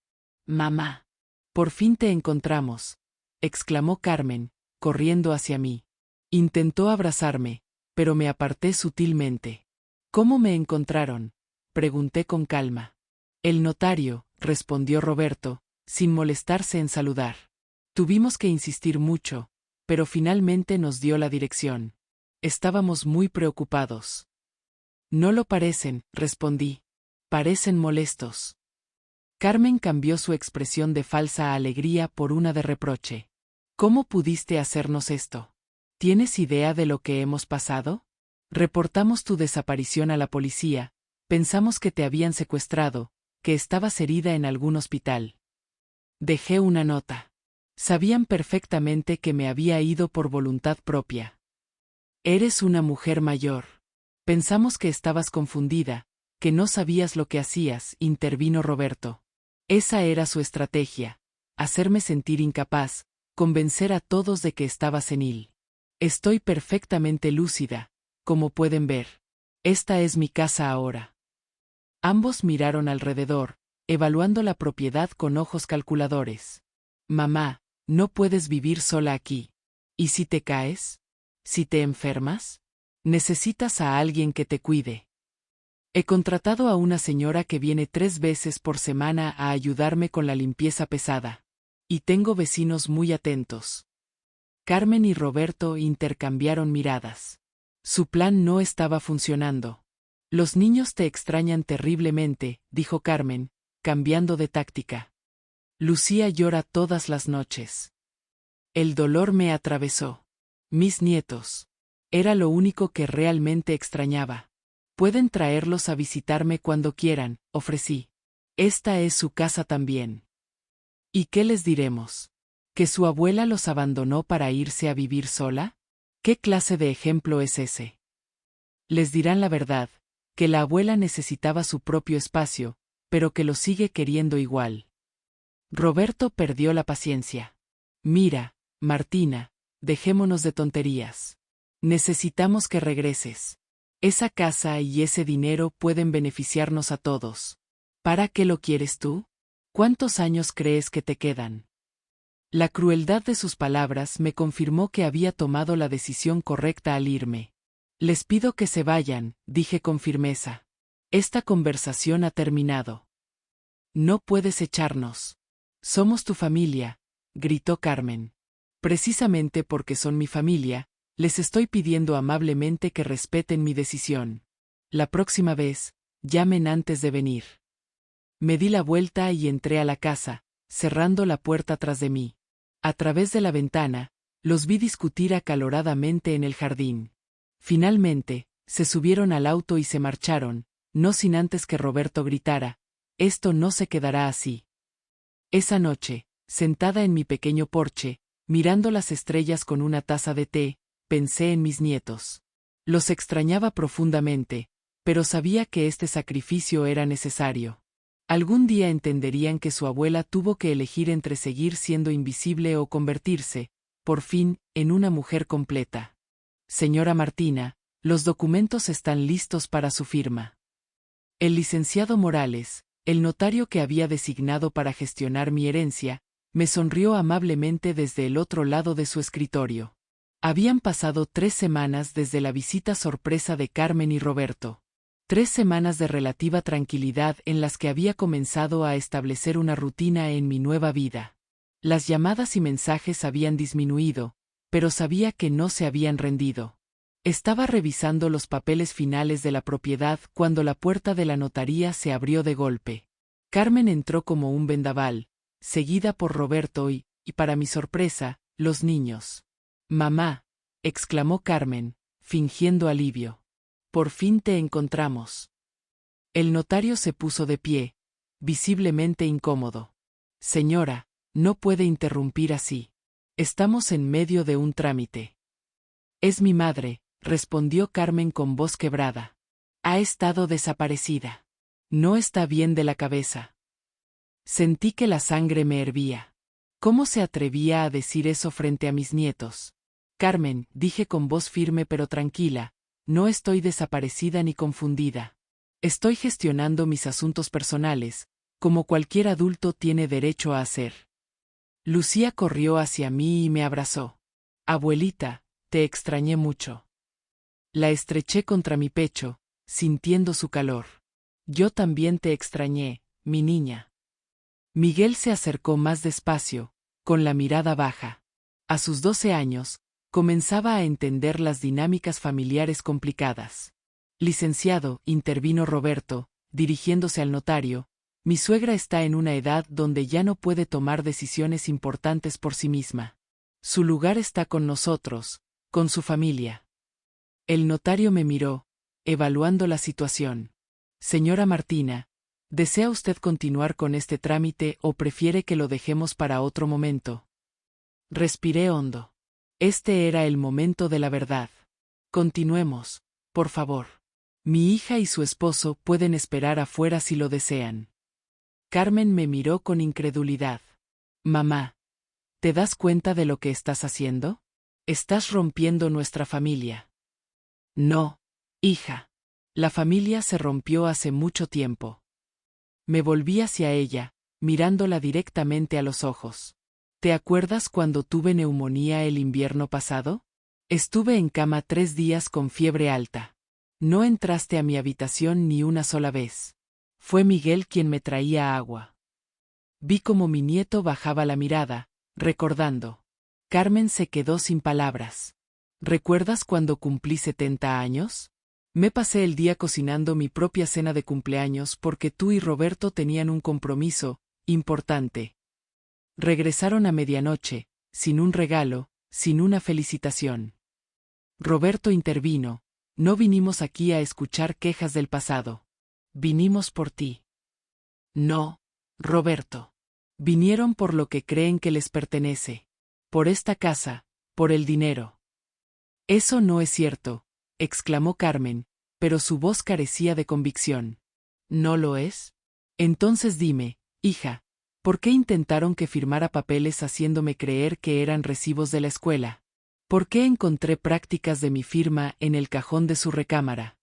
«Mamá, por fin te encontramos», exclamó Carmen, corriendo hacia mí. Intentó abrazarme, pero me aparté sutilmente. ¿Cómo me encontraron?, pregunté con calma. El notario, respondió Roberto, sin molestarse en saludar. Tuvimos que insistir mucho, pero finalmente nos dio la dirección. Estábamos muy preocupados. No lo parecen, respondí. Parecen molestos. Carmen cambió su expresión de falsa alegría por una de reproche. ¿Cómo pudiste hacernos esto? ¿Tienes idea de lo que hemos pasado? Reportamos tu desaparición a la policía, pensamos que te habían secuestrado, que estabas herida en algún hospital. Dejé una nota. Sabían perfectamente que me había ido por voluntad propia. Eres una mujer mayor. Pensamos que estabas confundida, que no sabías lo que hacías, intervino Roberto. Esa era su estrategia, hacerme sentir incapaz, convencer a todos de que estaba senil. Estoy perfectamente lúcida, como pueden ver. Esta es mi casa ahora. Ambos miraron alrededor, evaluando la propiedad con ojos calculadores. Mamá, no puedes vivir sola aquí. ¿Y si te caes? ¿Si te enfermas? Necesitas a alguien que te cuide. He contratado a una señora que viene 3 veces por semana a ayudarme con la limpieza pesada. Y tengo vecinos muy atentos. Carmen y Roberto intercambiaron miradas. Su plan no estaba funcionando. Los niños te extrañan terriblemente, dijo Carmen, cambiando de táctica. Lucía llora todas las noches. El dolor me atravesó. Mis nietos. Era lo único que realmente extrañaba. Pueden traerlos a visitarme cuando quieran, ofrecí. Esta es su casa también. ¿Y qué les diremos? ¿Que su abuela los abandonó para irse a vivir sola? ¿Qué clase de ejemplo es ese? Les dirán la verdad, que la abuela necesitaba su propio espacio, pero que lo sigue queriendo igual. Roberto perdió la paciencia. Mira, Martina, dejémonos de tonterías. Necesitamos que regreses. Esa casa y ese dinero pueden beneficiarnos a todos. ¿Para qué lo quieres tú? ¿Cuántos años crees que te quedan? La crueldad de sus palabras me confirmó que había tomado la decisión correcta al irme. Les pido que se vayan, dije con firmeza. Esta conversación ha terminado. No puedes echarnos. Somos tu familia, gritó Carmen. Precisamente porque son mi familia, les estoy pidiendo amablemente que respeten mi decisión. La próxima vez, llamen antes de venir. Me di la vuelta y entré a la casa, cerrando la puerta tras de mí. A través de la ventana, los vi discutir acaloradamente en el jardín. Finalmente, se subieron al auto y se marcharon, no sin antes que Roberto gritara: «Esto no se quedará así». Esa noche, sentada en mi pequeño porche, mirando las estrellas con una taza de té, pensé en mis nietos. Los extrañaba profundamente, pero sabía que este sacrificio era necesario. Algún día entenderían que su abuela tuvo que elegir entre seguir siendo invisible o convertirse, por fin, en una mujer completa. Señora Martina, los documentos están listos para su firma. El licenciado Morales, el notario que había designado para gestionar mi herencia, me sonrió amablemente desde el otro lado de su escritorio. Habían pasado 3 semanas desde la visita sorpresa de Carmen y Roberto. 3 semanas de relativa tranquilidad en las que había comenzado a establecer una rutina en mi nueva vida. Las llamadas y mensajes habían disminuido, pero sabía que no se habían rendido. Estaba revisando los papeles finales de la propiedad cuando la puerta de la notaría se abrió de golpe. Carmen entró como un vendaval, seguida por Roberto y, para mi sorpresa, los niños. «Mamá», exclamó Carmen, fingiendo alivio. «Por fin te encontramos». El notario se puso de pie, visiblemente incómodo. «Señora, no puede interrumpir así. Estamos en medio de un trámite». «Es mi madre», respondió Carmen con voz quebrada. «Ha estado desaparecida. No está bien de la cabeza». Sentí que la sangre me hervía. ¿Cómo se atrevía a decir eso frente a mis nietos? «Carmen», dije con voz firme pero tranquila, «no estoy desaparecida ni confundida. Estoy gestionando mis asuntos personales, como cualquier adulto tiene derecho a hacer». Lucía corrió hacia mí y me abrazó. Abuelita, te extrañé mucho. La estreché contra mi pecho, sintiendo su calor. Yo también te extrañé, mi niña. Miguel se acercó más despacio, con la mirada baja. A sus 12 años, comenzaba a entender las dinámicas familiares complicadas. Licenciado, intervino Roberto, dirigiéndose al notario, mi suegra está en una edad donde ya no puede tomar decisiones importantes por sí misma. Su lugar está con nosotros, con su familia. El notario me miró, evaluando la situación. Señora Martina, ¿desea usted continuar con este trámite o prefiere que lo dejemos para otro momento? Respiré hondo. Este era el momento de la verdad. Continuemos, por favor. Mi hija y su esposo pueden esperar afuera si lo desean. Carmen me miró con incredulidad. Mamá, ¿te das cuenta de lo que estás haciendo? Estás rompiendo nuestra familia. No, hija. La familia se rompió hace mucho tiempo. Me volví hacia ella, mirándola directamente a los ojos. ¿Te acuerdas cuando tuve neumonía el invierno pasado? Estuve en cama 3 días con fiebre alta. No entraste a mi habitación ni una sola vez. Fue Miguel quien me traía agua. Vi cómo mi nieto bajaba la mirada, recordando. Carmen se quedó sin palabras. ¿Recuerdas cuando cumplí 70 años? Me pasé el día cocinando mi propia cena de cumpleaños porque tú y Roberto tenían un compromiso importante. Regresaron a medianoche, sin un regalo, sin una felicitación. Roberto intervino. No vinimos aquí a escuchar quejas del pasado. Vinimos por ti. No, Roberto. Vinieron por lo que creen que les pertenece. Por esta casa, por el dinero. Eso no es cierto, exclamó Carmen, pero su voz carecía de convicción. ¿No lo es? Entonces dime, hija, ¿por qué intentaron que firmara papeles haciéndome creer que eran recibos de la escuela? ¿Por qué encontré prácticas de mi firma en el cajón de su recámara?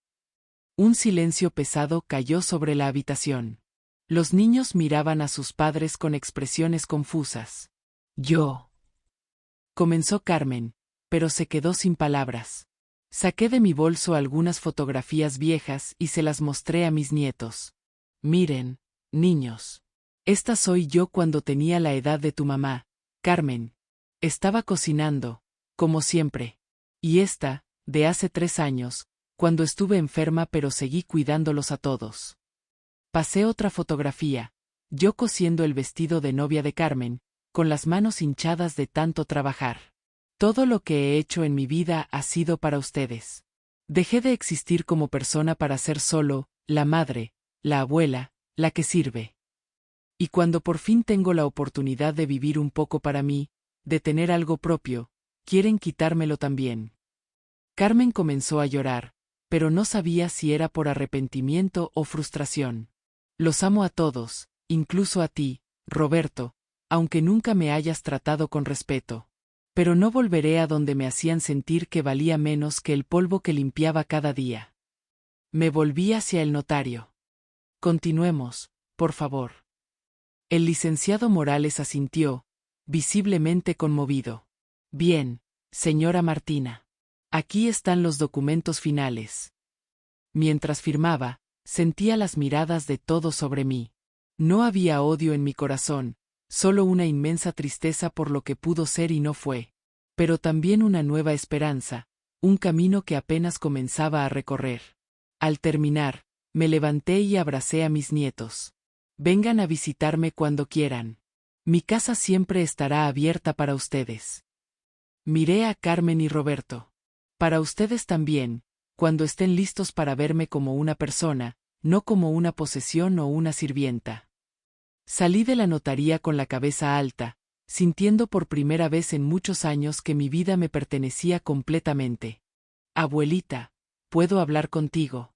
Un silencio pesado cayó sobre la habitación. Los niños miraban a sus padres con expresiones confusas. Yo. Comenzó Carmen, pero se quedó sin palabras. Saqué de mi bolso algunas fotografías viejas y se las mostré a mis nietos. Miren, niños. Esta soy yo cuando tenía la edad de tu mamá, Carmen. Estaba cocinando, como siempre. Y esta, de hace 3 años, cuando estuve enferma pero seguí cuidándolos a todos. Pasé otra fotografía, yo cosiendo el vestido de novia de Carmen, con las manos hinchadas de tanto trabajar. Todo lo que he hecho en mi vida ha sido para ustedes. Dejé de existir como persona para ser solo, la madre, la abuela, la que sirve. Y cuando por fin tengo la oportunidad de vivir un poco para mí, de tener algo propio, quieren quitármelo también. Carmen comenzó a llorar, pero no sabía si era por arrepentimiento o frustración. Los amo a todos, incluso a ti, Roberto, aunque nunca me hayas tratado con respeto. Pero no volveré a donde me hacían sentir que valía menos que el polvo que limpiaba cada día. Me volví hacia el notario. Continuemos, por favor. El licenciado Morales asintió, visiblemente conmovido. Bien, señora Martina. Aquí están los documentos finales. Mientras firmaba, sentía las miradas de todos sobre mí. No había odio en mi corazón, solo una inmensa tristeza por lo que pudo ser y no fue. Pero también una nueva esperanza, un camino que apenas comenzaba a recorrer. Al terminar, me levanté y abracé a mis nietos. Vengan a visitarme cuando quieran. Mi casa siempre estará abierta para ustedes. Miré a Carmen y Roberto. Para ustedes también, cuando estén listos para verme como una persona, no como una posesión o una sirvienta. Salí de la notaría con la cabeza alta, sintiendo por primera vez en muchos años que mi vida me pertenecía completamente. Abuelita, ¿puedo hablar contigo?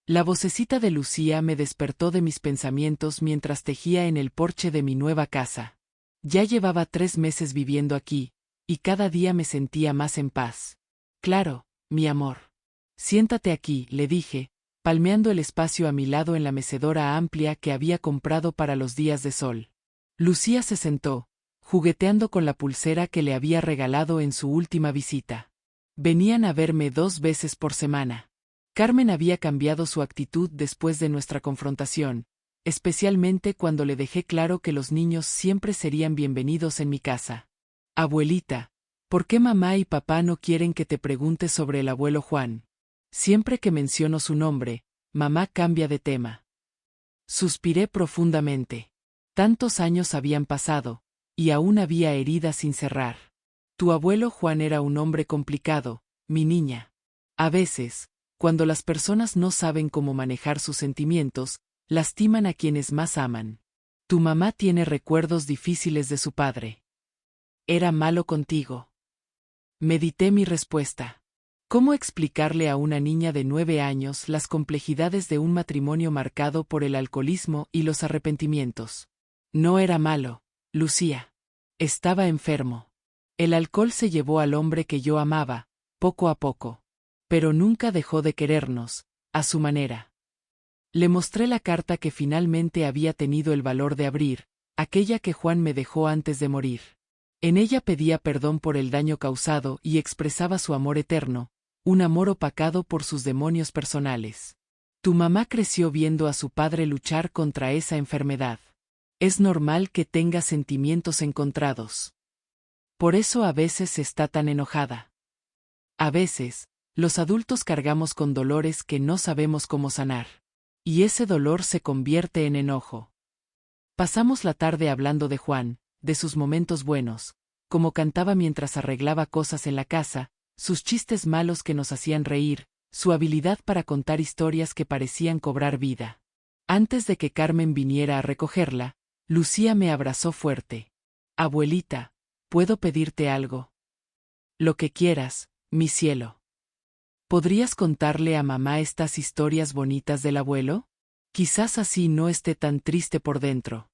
La vocecita de Lucía me despertó de mis pensamientos mientras tejía en el porche de mi nueva casa. Ya llevaba 3 meses viviendo aquí, y cada día me sentía más en paz. Claro, mi amor. Siéntate aquí, le dije, palmeando el espacio a mi lado en la mecedora amplia que había comprado para los días de sol. Lucía se sentó, jugueteando con la pulsera que le había regalado en su última visita. Venían a verme 2 veces por semana. Carmen había cambiado su actitud después de nuestra confrontación, especialmente cuando le dejé claro que los niños siempre serían bienvenidos en mi casa. Abuelita, ¿por qué mamá y papá no quieren que te pregunte sobre el abuelo Juan? Siempre que menciono su nombre, mamá cambia de tema. Suspiré profundamente. Tantos años habían pasado, y aún había heridas sin cerrar. Tu abuelo Juan era un hombre complicado, mi niña. A veces, cuando las personas no saben cómo manejar sus sentimientos, lastiman a quienes más aman. Tu mamá tiene recuerdos difíciles de su padre. ¿Era malo contigo? Medité mi respuesta. ¿Cómo explicarle a una niña de 9 años las complejidades de un matrimonio marcado por el alcoholismo y los arrepentimientos? No era malo, Lucía. Estaba enfermo. El alcohol se llevó al hombre que yo amaba, poco a poco. Pero nunca dejó de querernos, a su manera. Le mostré la carta que finalmente había tenido el valor de abrir, aquella que Juan me dejó antes de morir. En ella pedía perdón por el daño causado y expresaba su amor eterno, un amor opacado por sus demonios personales. Tu mamá creció viendo a su padre luchar contra esa enfermedad. Es normal que tenga sentimientos encontrados. Por eso a veces está tan enojada. A veces, los adultos cargamos con dolores que no sabemos cómo sanar. Y ese dolor se convierte en enojo. Pasamos la tarde hablando de Juan, de sus momentos buenos, como cantaba mientras arreglaba cosas en la casa, sus chistes malos que nos hacían reír, su habilidad para contar historias que parecían cobrar vida. Antes de que Carmen viniera a recogerla, Lucía me abrazó fuerte. Abuelita, ¿puedo pedirte algo? Lo que quieras, mi cielo. ¿Podrías contarle a mamá estas historias bonitas del abuelo? Quizás así no esté tan triste por dentro.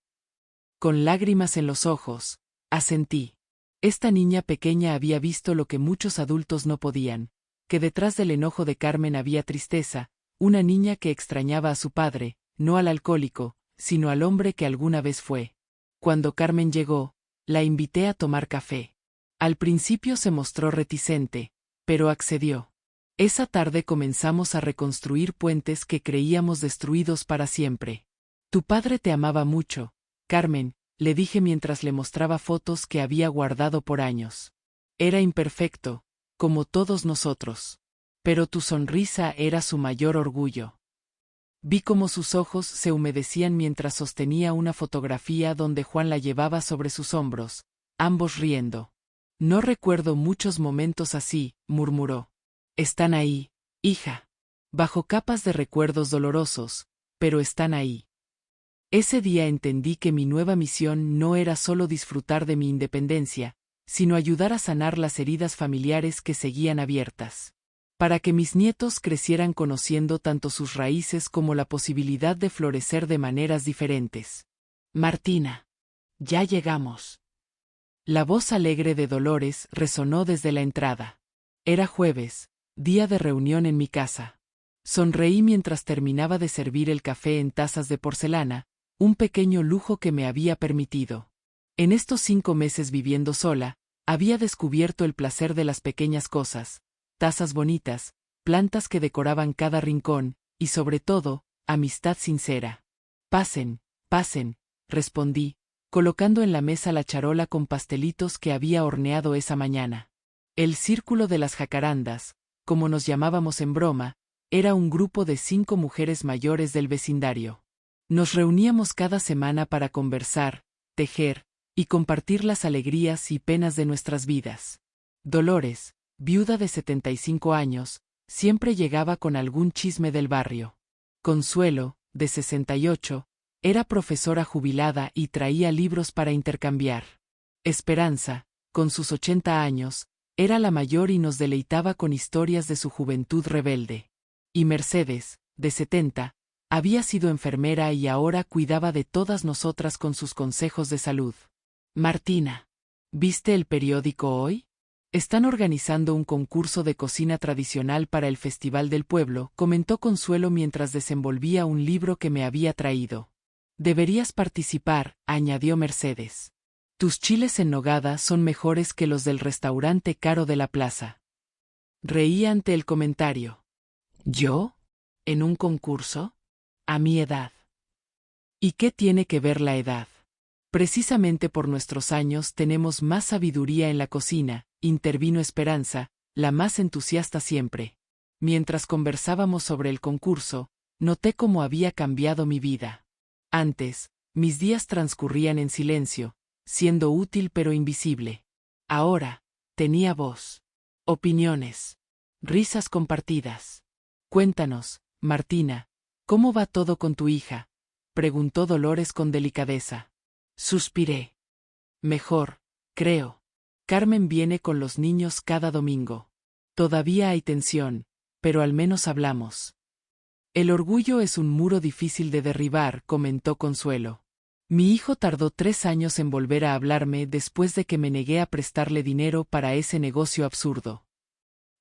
Con lágrimas en los ojos, asentí. Esta niña pequeña había visto lo que muchos adultos no podían, que detrás del enojo de Carmen había tristeza, una niña que extrañaba a su padre, no al alcohólico, sino al hombre que alguna vez fue. Cuando Carmen llegó, la invité a tomar café. Al principio se mostró reticente, pero accedió. Esa tarde comenzamos a reconstruir puentes que creíamos destruidos para siempre. Tu padre te amaba mucho, Carmen, le dije mientras le mostraba fotos que había guardado por años. Era imperfecto, como todos nosotros. Pero tu sonrisa era su mayor orgullo. Vi cómo sus ojos se humedecían mientras sostenía una fotografía donde Juan la llevaba sobre sus hombros, ambos riendo. No recuerdo muchos momentos así, murmuró. Están ahí, hija. Bajo capas de recuerdos dolorosos, pero están ahí. Ese día entendí que mi nueva misión no era solo disfrutar de mi independencia, sino ayudar a sanar las heridas familiares que seguían abiertas. Para que mis nietos crecieran conociendo tanto sus raíces como la posibilidad de florecer de maneras diferentes. Martina. Ya llegamos. La voz alegre de Dolores resonó desde la entrada. Era jueves, día de reunión en mi casa. Sonreí mientras terminaba de servir el café en tazas de porcelana, un pequeño lujo que me había permitido. En estos 5 meses viviendo sola, había descubierto el placer de las pequeñas cosas, tazas bonitas, plantas que decoraban cada rincón, y sobre todo, amistad sincera. Pasen, pasen, respondí, colocando en la mesa la charola con pastelitos que había horneado esa mañana. El Círculo de las Jacarandas, como nos llamábamos en broma, era un grupo de 5 mujeres mayores del vecindario. Nos reuníamos cada semana para conversar, tejer, y compartir las alegrías y penas de nuestras vidas. Dolores, viuda de 75 años, siempre llegaba con algún chisme del barrio. Consuelo, de 68, era profesora jubilada y traía libros para intercambiar. Esperanza, con sus 80 años, era la mayor y nos deleitaba con historias de su juventud rebelde. Y Mercedes, de 70, había sido enfermera y ahora cuidaba de todas nosotras con sus consejos de salud. Martina, ¿viste el periódico hoy? Están organizando un concurso de cocina tradicional para el Festival del Pueblo, comentó Consuelo mientras desenvolvía un libro que me había traído. Deberías participar, añadió Mercedes. Tus chiles en nogada son mejores que los del restaurante caro de la plaza. Reí ante el comentario. ¿Yo? ¿En un concurso? A mi edad. ¿Y qué tiene que ver la edad? Precisamente por nuestros años tenemos más sabiduría en la cocina, intervino Esperanza, la más entusiasta siempre. Mientras conversábamos sobre el concurso, noté cómo había cambiado mi vida. Antes, mis días transcurrían en silencio, siendo útil pero invisible. Ahora, tenía voz, opiniones, risas compartidas. Cuéntanos, Martina, ¿cómo va todo con tu hija?, preguntó Dolores con delicadeza. Suspiré. Mejor, creo. Carmen viene con los niños cada domingo. Todavía hay tensión, pero al menos hablamos. El orgullo es un muro difícil de derribar, comentó Consuelo. Mi hijo tardó 3 años en volver a hablarme después de que me negué a prestarle dinero para ese negocio absurdo.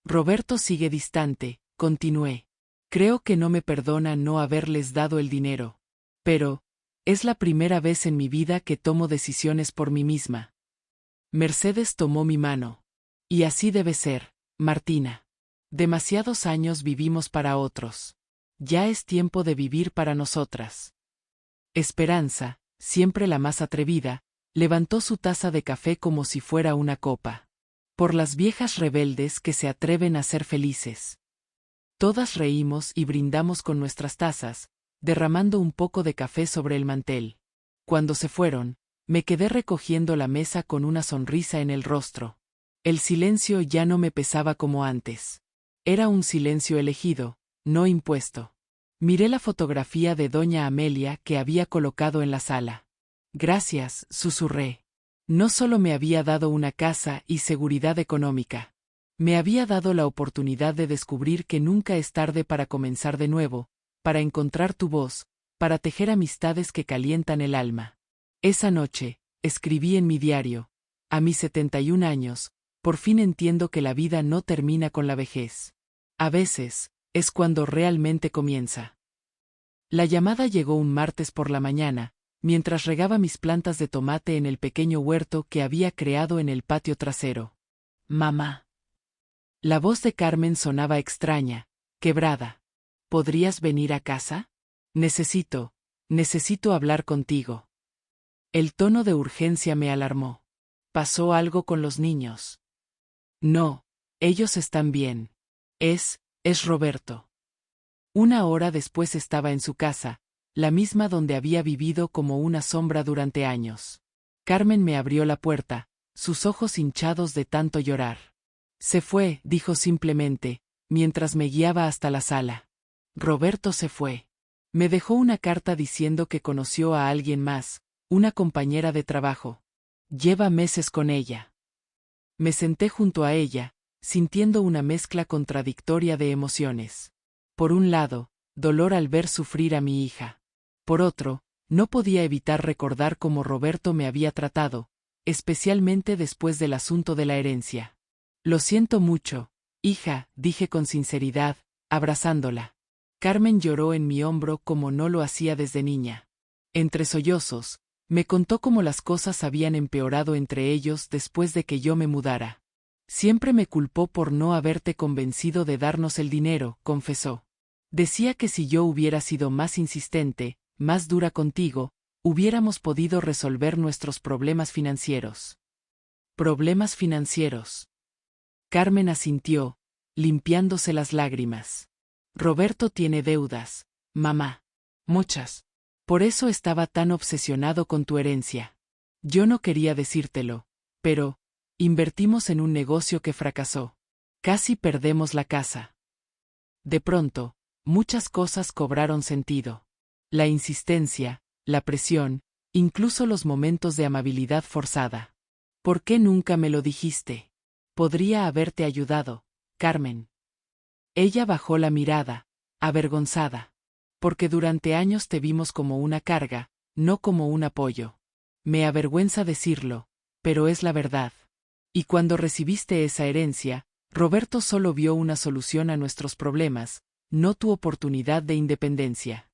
Roberto sigue distante, continué. Creo que no me perdona no haberles dado el dinero. Pero, es la primera vez en mi vida que tomo decisiones por mí misma. Mercedes tomó mi mano. Y así debe ser, Martina. Demasiados años vivimos para otros. Ya es tiempo de vivir para nosotras. Esperanza, siempre la más atrevida, levantó su taza de café como si fuera una copa. Por las viejas rebeldes que se atreven a ser felices. Todas reímos y brindamos con nuestras tazas, derramando un poco de café sobre el mantel. Cuando se fueron, me quedé recogiendo la mesa con una sonrisa en el rostro. El silencio ya no me pesaba como antes. Era un silencio elegido, no impuesto. Miré la fotografía de doña Amelia que había colocado en la sala. Gracias, susurré. No solo me había dado una casa y seguridad económica. Me había dado la oportunidad de descubrir que nunca es tarde para comenzar de nuevo, para encontrar tu voz, para tejer amistades que calientan el alma. Esa noche, escribí en mi diario, a mis 71 años, por fin entiendo que la vida no termina con la vejez. A veces, es cuando realmente comienza. La llamada llegó un martes por la mañana, mientras regaba mis plantas de tomate en el pequeño huerto que había creado en el patio trasero. Mamá. La voz de Carmen sonaba extraña, quebrada. ¿Podrías venir a casa? Necesito hablar contigo. El tono de urgencia me alarmó. ¿Pasó algo con los niños? No, ellos están bien. Es Roberto. 1 hora después estaba en su casa, la misma donde había vivido como una sombra durante años. Carmen me abrió la puerta, sus ojos hinchados de tanto llorar. Se fue, dijo simplemente, mientras me guiaba hasta la sala. Roberto se fue. Me dejó una carta diciendo que conoció a alguien más, una compañera de trabajo. Lleva meses con ella. Me senté junto a ella, sintiendo una mezcla contradictoria de emociones. Por un lado, dolor al ver sufrir a mi hija. Por otro, no podía evitar recordar cómo Roberto me había tratado, especialmente después del asunto de la herencia. Lo siento mucho, hija, dije con sinceridad, abrazándola. Carmen lloró en mi hombro como no lo hacía desde niña. Entre sollozos, me contó cómo las cosas habían empeorado entre ellos después de que yo me mudara. Siempre me culpó por no haberte convencido de darnos el dinero, confesó. Decía que si yo hubiera sido más insistente, más dura contigo, hubiéramos podido resolver nuestros problemas financieros. ¿Problemas financieros? Carmen asintió, limpiándose las lágrimas. Roberto tiene deudas, mamá. Muchas. Por eso estaba tan obsesionado con tu herencia. Yo no quería decírtelo, pero invertimos en un negocio que fracasó. Casi perdemos la casa. De pronto, muchas cosas cobraron sentido. La insistencia, la presión, incluso los momentos de amabilidad forzada. ¿Por qué nunca me lo dijiste? Podría haberte ayudado, Carmen. Ella bajó la mirada, avergonzada. Porque durante años te vimos como una carga, no como un apoyo. Me avergüenza decirlo, pero es la verdad. Y cuando recibiste esa herencia, Roberto solo vio una solución a nuestros problemas, no tu oportunidad de independencia.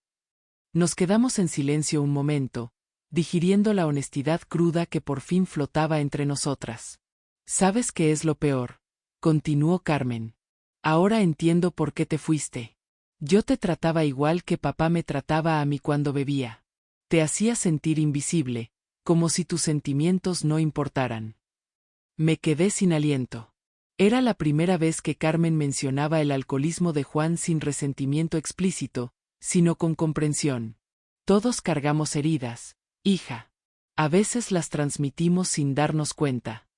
Nos quedamos en silencio un momento, digiriendo la honestidad cruda que por fin flotaba entre nosotras. ¿Sabes qué es lo peor?, continuó Carmen. Ahora entiendo por qué te fuiste. Yo te trataba igual que papá me trataba a mí cuando bebía. Te hacía sentir invisible, como si tus sentimientos no importaran. Me quedé sin aliento. Era la primera vez que Carmen mencionaba el alcoholismo de Juan sin resentimiento explícito, sino con comprensión. Todos cargamos heridas, hija. A veces las transmitimos sin darnos cuenta.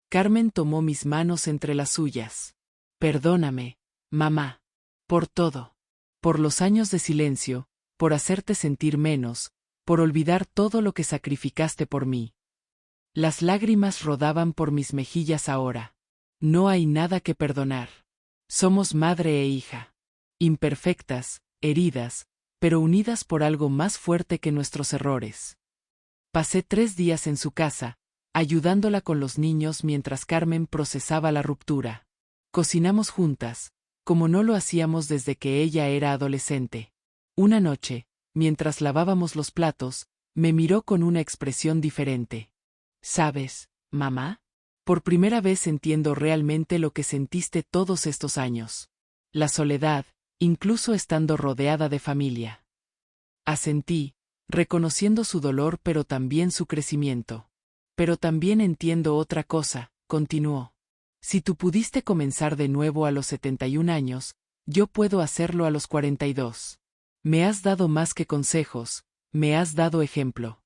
Carmen tomó mis manos entre las suyas. Perdóname, mamá. Por todo. Por los años de silencio, por hacerte sentir menos, por olvidar todo lo que sacrificaste por mí. Las lágrimas rodaban por mis mejillas ahora. No hay nada que perdonar. Somos madre e hija. Imperfectas, heridas, pero unidas por algo más fuerte que nuestros errores. Pasé 3 días en su casa, ayudándola con los niños mientras Carmen procesaba la ruptura. Cocinamos juntas, como no lo hacíamos desde que ella era adolescente. Una noche, mientras lavábamos los platos, me miró con una expresión diferente. ¿Sabes, mamá? Por primera vez entiendo realmente lo que sentiste todos estos años. La soledad, incluso estando rodeada de familia. Asentí, reconociendo su dolor pero también su crecimiento. Pero también entiendo otra cosa, continuó. Si tú pudiste comenzar de nuevo a los 71 años, yo puedo hacerlo a los 42. Me has dado más que consejos, me has dado ejemplo.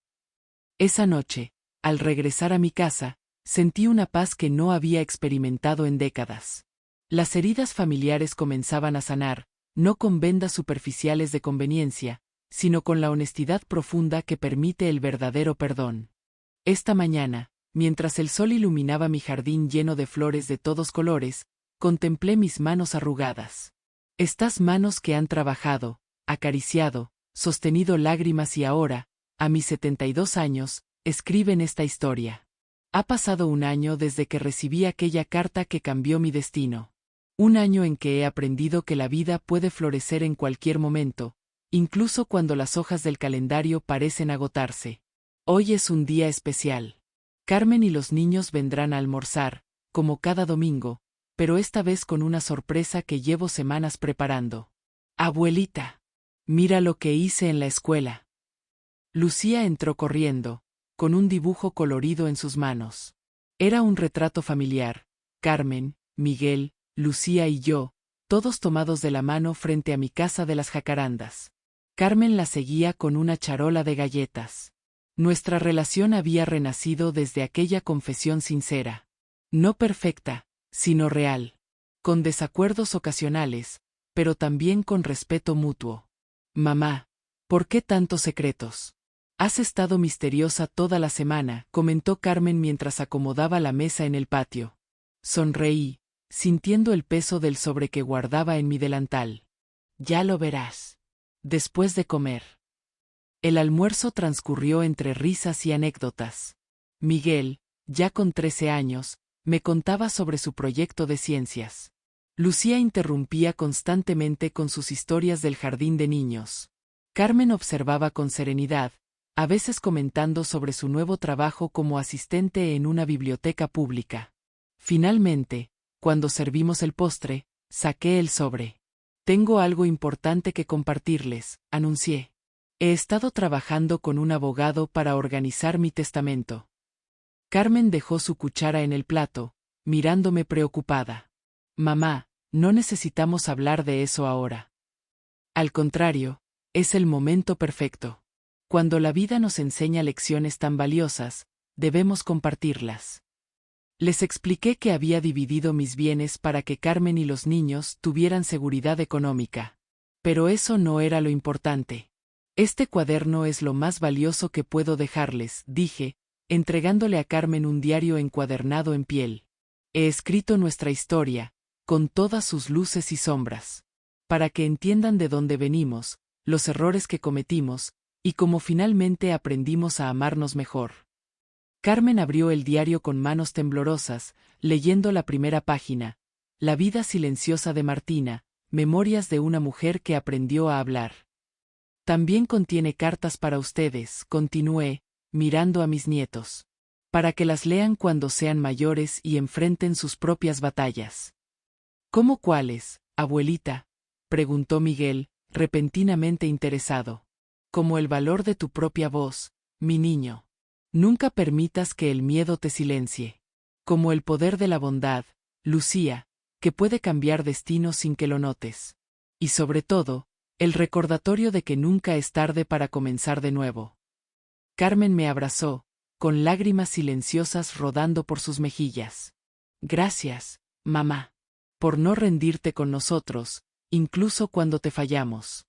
Esa noche, al regresar a mi casa, sentí una paz que no había experimentado en décadas. Las heridas familiares comenzaban a sanar, no con vendas superficiales de conveniencia, sino con la honestidad profunda que permite el verdadero perdón. Esta mañana, mientras el sol iluminaba mi jardín lleno de flores de todos colores, contemplé mis manos arrugadas. Estas manos que han trabajado, acariciado, sostenido lágrimas y ahora, a mis 72 años, escriben esta historia. Ha pasado un año desde que recibí aquella carta que cambió mi destino. Un año en que he aprendido que la vida puede florecer en cualquier momento, incluso cuando las hojas del calendario parecen agotarse. Hoy es un día especial. Carmen y los niños vendrán a almorzar, como cada domingo, pero esta vez con una sorpresa que llevo semanas preparando. Abuelita, mira lo que hice en la escuela. Lucía entró corriendo, con un dibujo colorido en sus manos. Era un retrato familiar. Carmen, Miguel, Lucía y yo, todos tomados de la mano frente a mi casa de las jacarandas. Carmen la seguía con una charola de galletas. Nuestra relación había renacido desde aquella confesión sincera. No perfecta, sino real. Con desacuerdos ocasionales, pero también con respeto mutuo. Mamá, ¿por qué tantos secretos? Has estado misteriosa toda la semana, comentó Carmen mientras acomodaba la mesa en el patio. Sonreí, sintiendo el peso del sobre que guardaba en mi delantal. Ya lo verás. Después de comer. El almuerzo transcurrió entre risas y anécdotas. Miguel, ya con 13 años, me contaba sobre su proyecto de ciencias. Lucía interrumpía constantemente con sus historias del jardín de niños. Carmen observaba con serenidad, a veces comentando sobre su nuevo trabajo como asistente en una biblioteca pública. Finalmente, cuando servimos el postre, saqué el sobre. Tengo algo importante que compartirles, anuncié. He estado trabajando con un abogado para organizar mi testamento. Carmen dejó su cuchara en el plato, mirándome preocupada. Mamá, no necesitamos hablar de eso ahora. Al contrario, es el momento perfecto. Cuando la vida nos enseña lecciones tan valiosas, debemos compartirlas. Les expliqué que había dividido mis bienes para que Carmen y los niños tuvieran seguridad económica. Pero eso no era lo importante. Este cuaderno es lo más valioso que puedo dejarles, dije, entregándole a Carmen un diario encuadernado en piel. He escrito nuestra historia, con todas sus luces y sombras. Para que entiendan de dónde venimos, los errores que cometimos, y cómo finalmente aprendimos a amarnos mejor. Carmen abrió el diario con manos temblorosas, leyendo la primera página. La vida silenciosa de Martina, memorias de una mujer que aprendió a hablar. También contiene cartas para ustedes, continué, mirando a mis nietos. Para que las lean cuando sean mayores y enfrenten sus propias batallas. ¿Cómo cuáles, abuelita? Preguntó Miguel, repentinamente interesado. Como el valor de tu propia voz, mi niño. Nunca permitas que el miedo te silencie. Como el poder de la bondad, Lucía, que puede cambiar destinos sin que lo notes. Y sobre todo, el recordatorio de que nunca es tarde para comenzar de nuevo. Carmen me abrazó, con lágrimas silenciosas rodando por sus mejillas. Gracias, mamá, por no rendirte con nosotros, incluso cuando te fallamos.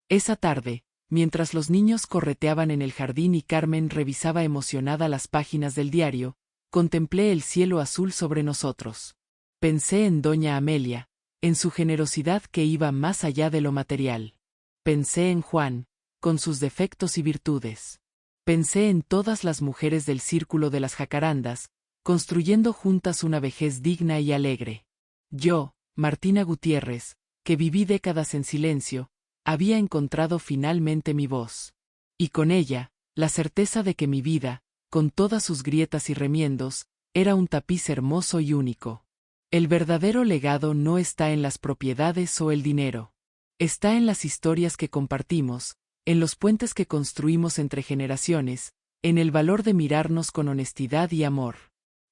Esa tarde, mientras los niños correteaban en el jardín y Carmen revisaba emocionada las páginas del diario, contemplé el cielo azul sobre nosotros. Pensé en doña Amelia, en su generosidad que iba más allá de lo material. Pensé en Juan, con sus defectos y virtudes. Pensé en todas las mujeres del círculo de las jacarandas, construyendo juntas una vejez digna y alegre. Yo, Martina Gutiérrez, que viví décadas en silencio, había encontrado finalmente mi voz. Y con ella, la certeza de que mi vida, con todas sus grietas y remiendos, era un tapiz hermoso y único. El verdadero legado no está en las propiedades o el dinero. Está en las historias que compartimos, en los puentes que construimos entre generaciones, en el valor de mirarnos con honestidad y amor.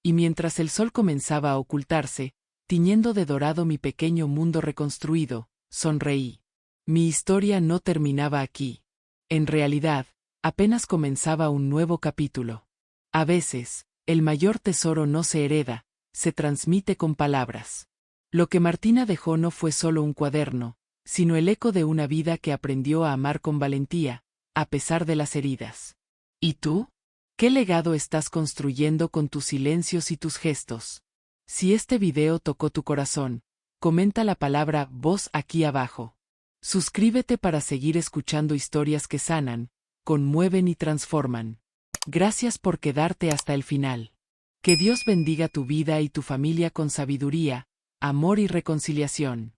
Y mientras el sol comenzaba a ocultarse, tiñendo de dorado mi pequeño mundo reconstruido, sonreí. Mi historia no terminaba aquí. En realidad, apenas comenzaba un nuevo capítulo. A veces, el mayor tesoro no se hereda, se transmite con palabras. Lo que Martina dejó no fue solo un cuaderno, sino el eco de una vida que aprendió a amar con valentía, a pesar de las heridas. ¿Y tú? ¿Qué legado estás construyendo con tus silencios y tus gestos? Si este video tocó tu corazón, comenta la palabra voz aquí abajo. Suscríbete para seguir escuchando historias que sanan, conmueven y transforman. Gracias por quedarte hasta el final. Que Dios bendiga tu vida y tu familia con sabiduría, amor y reconciliación.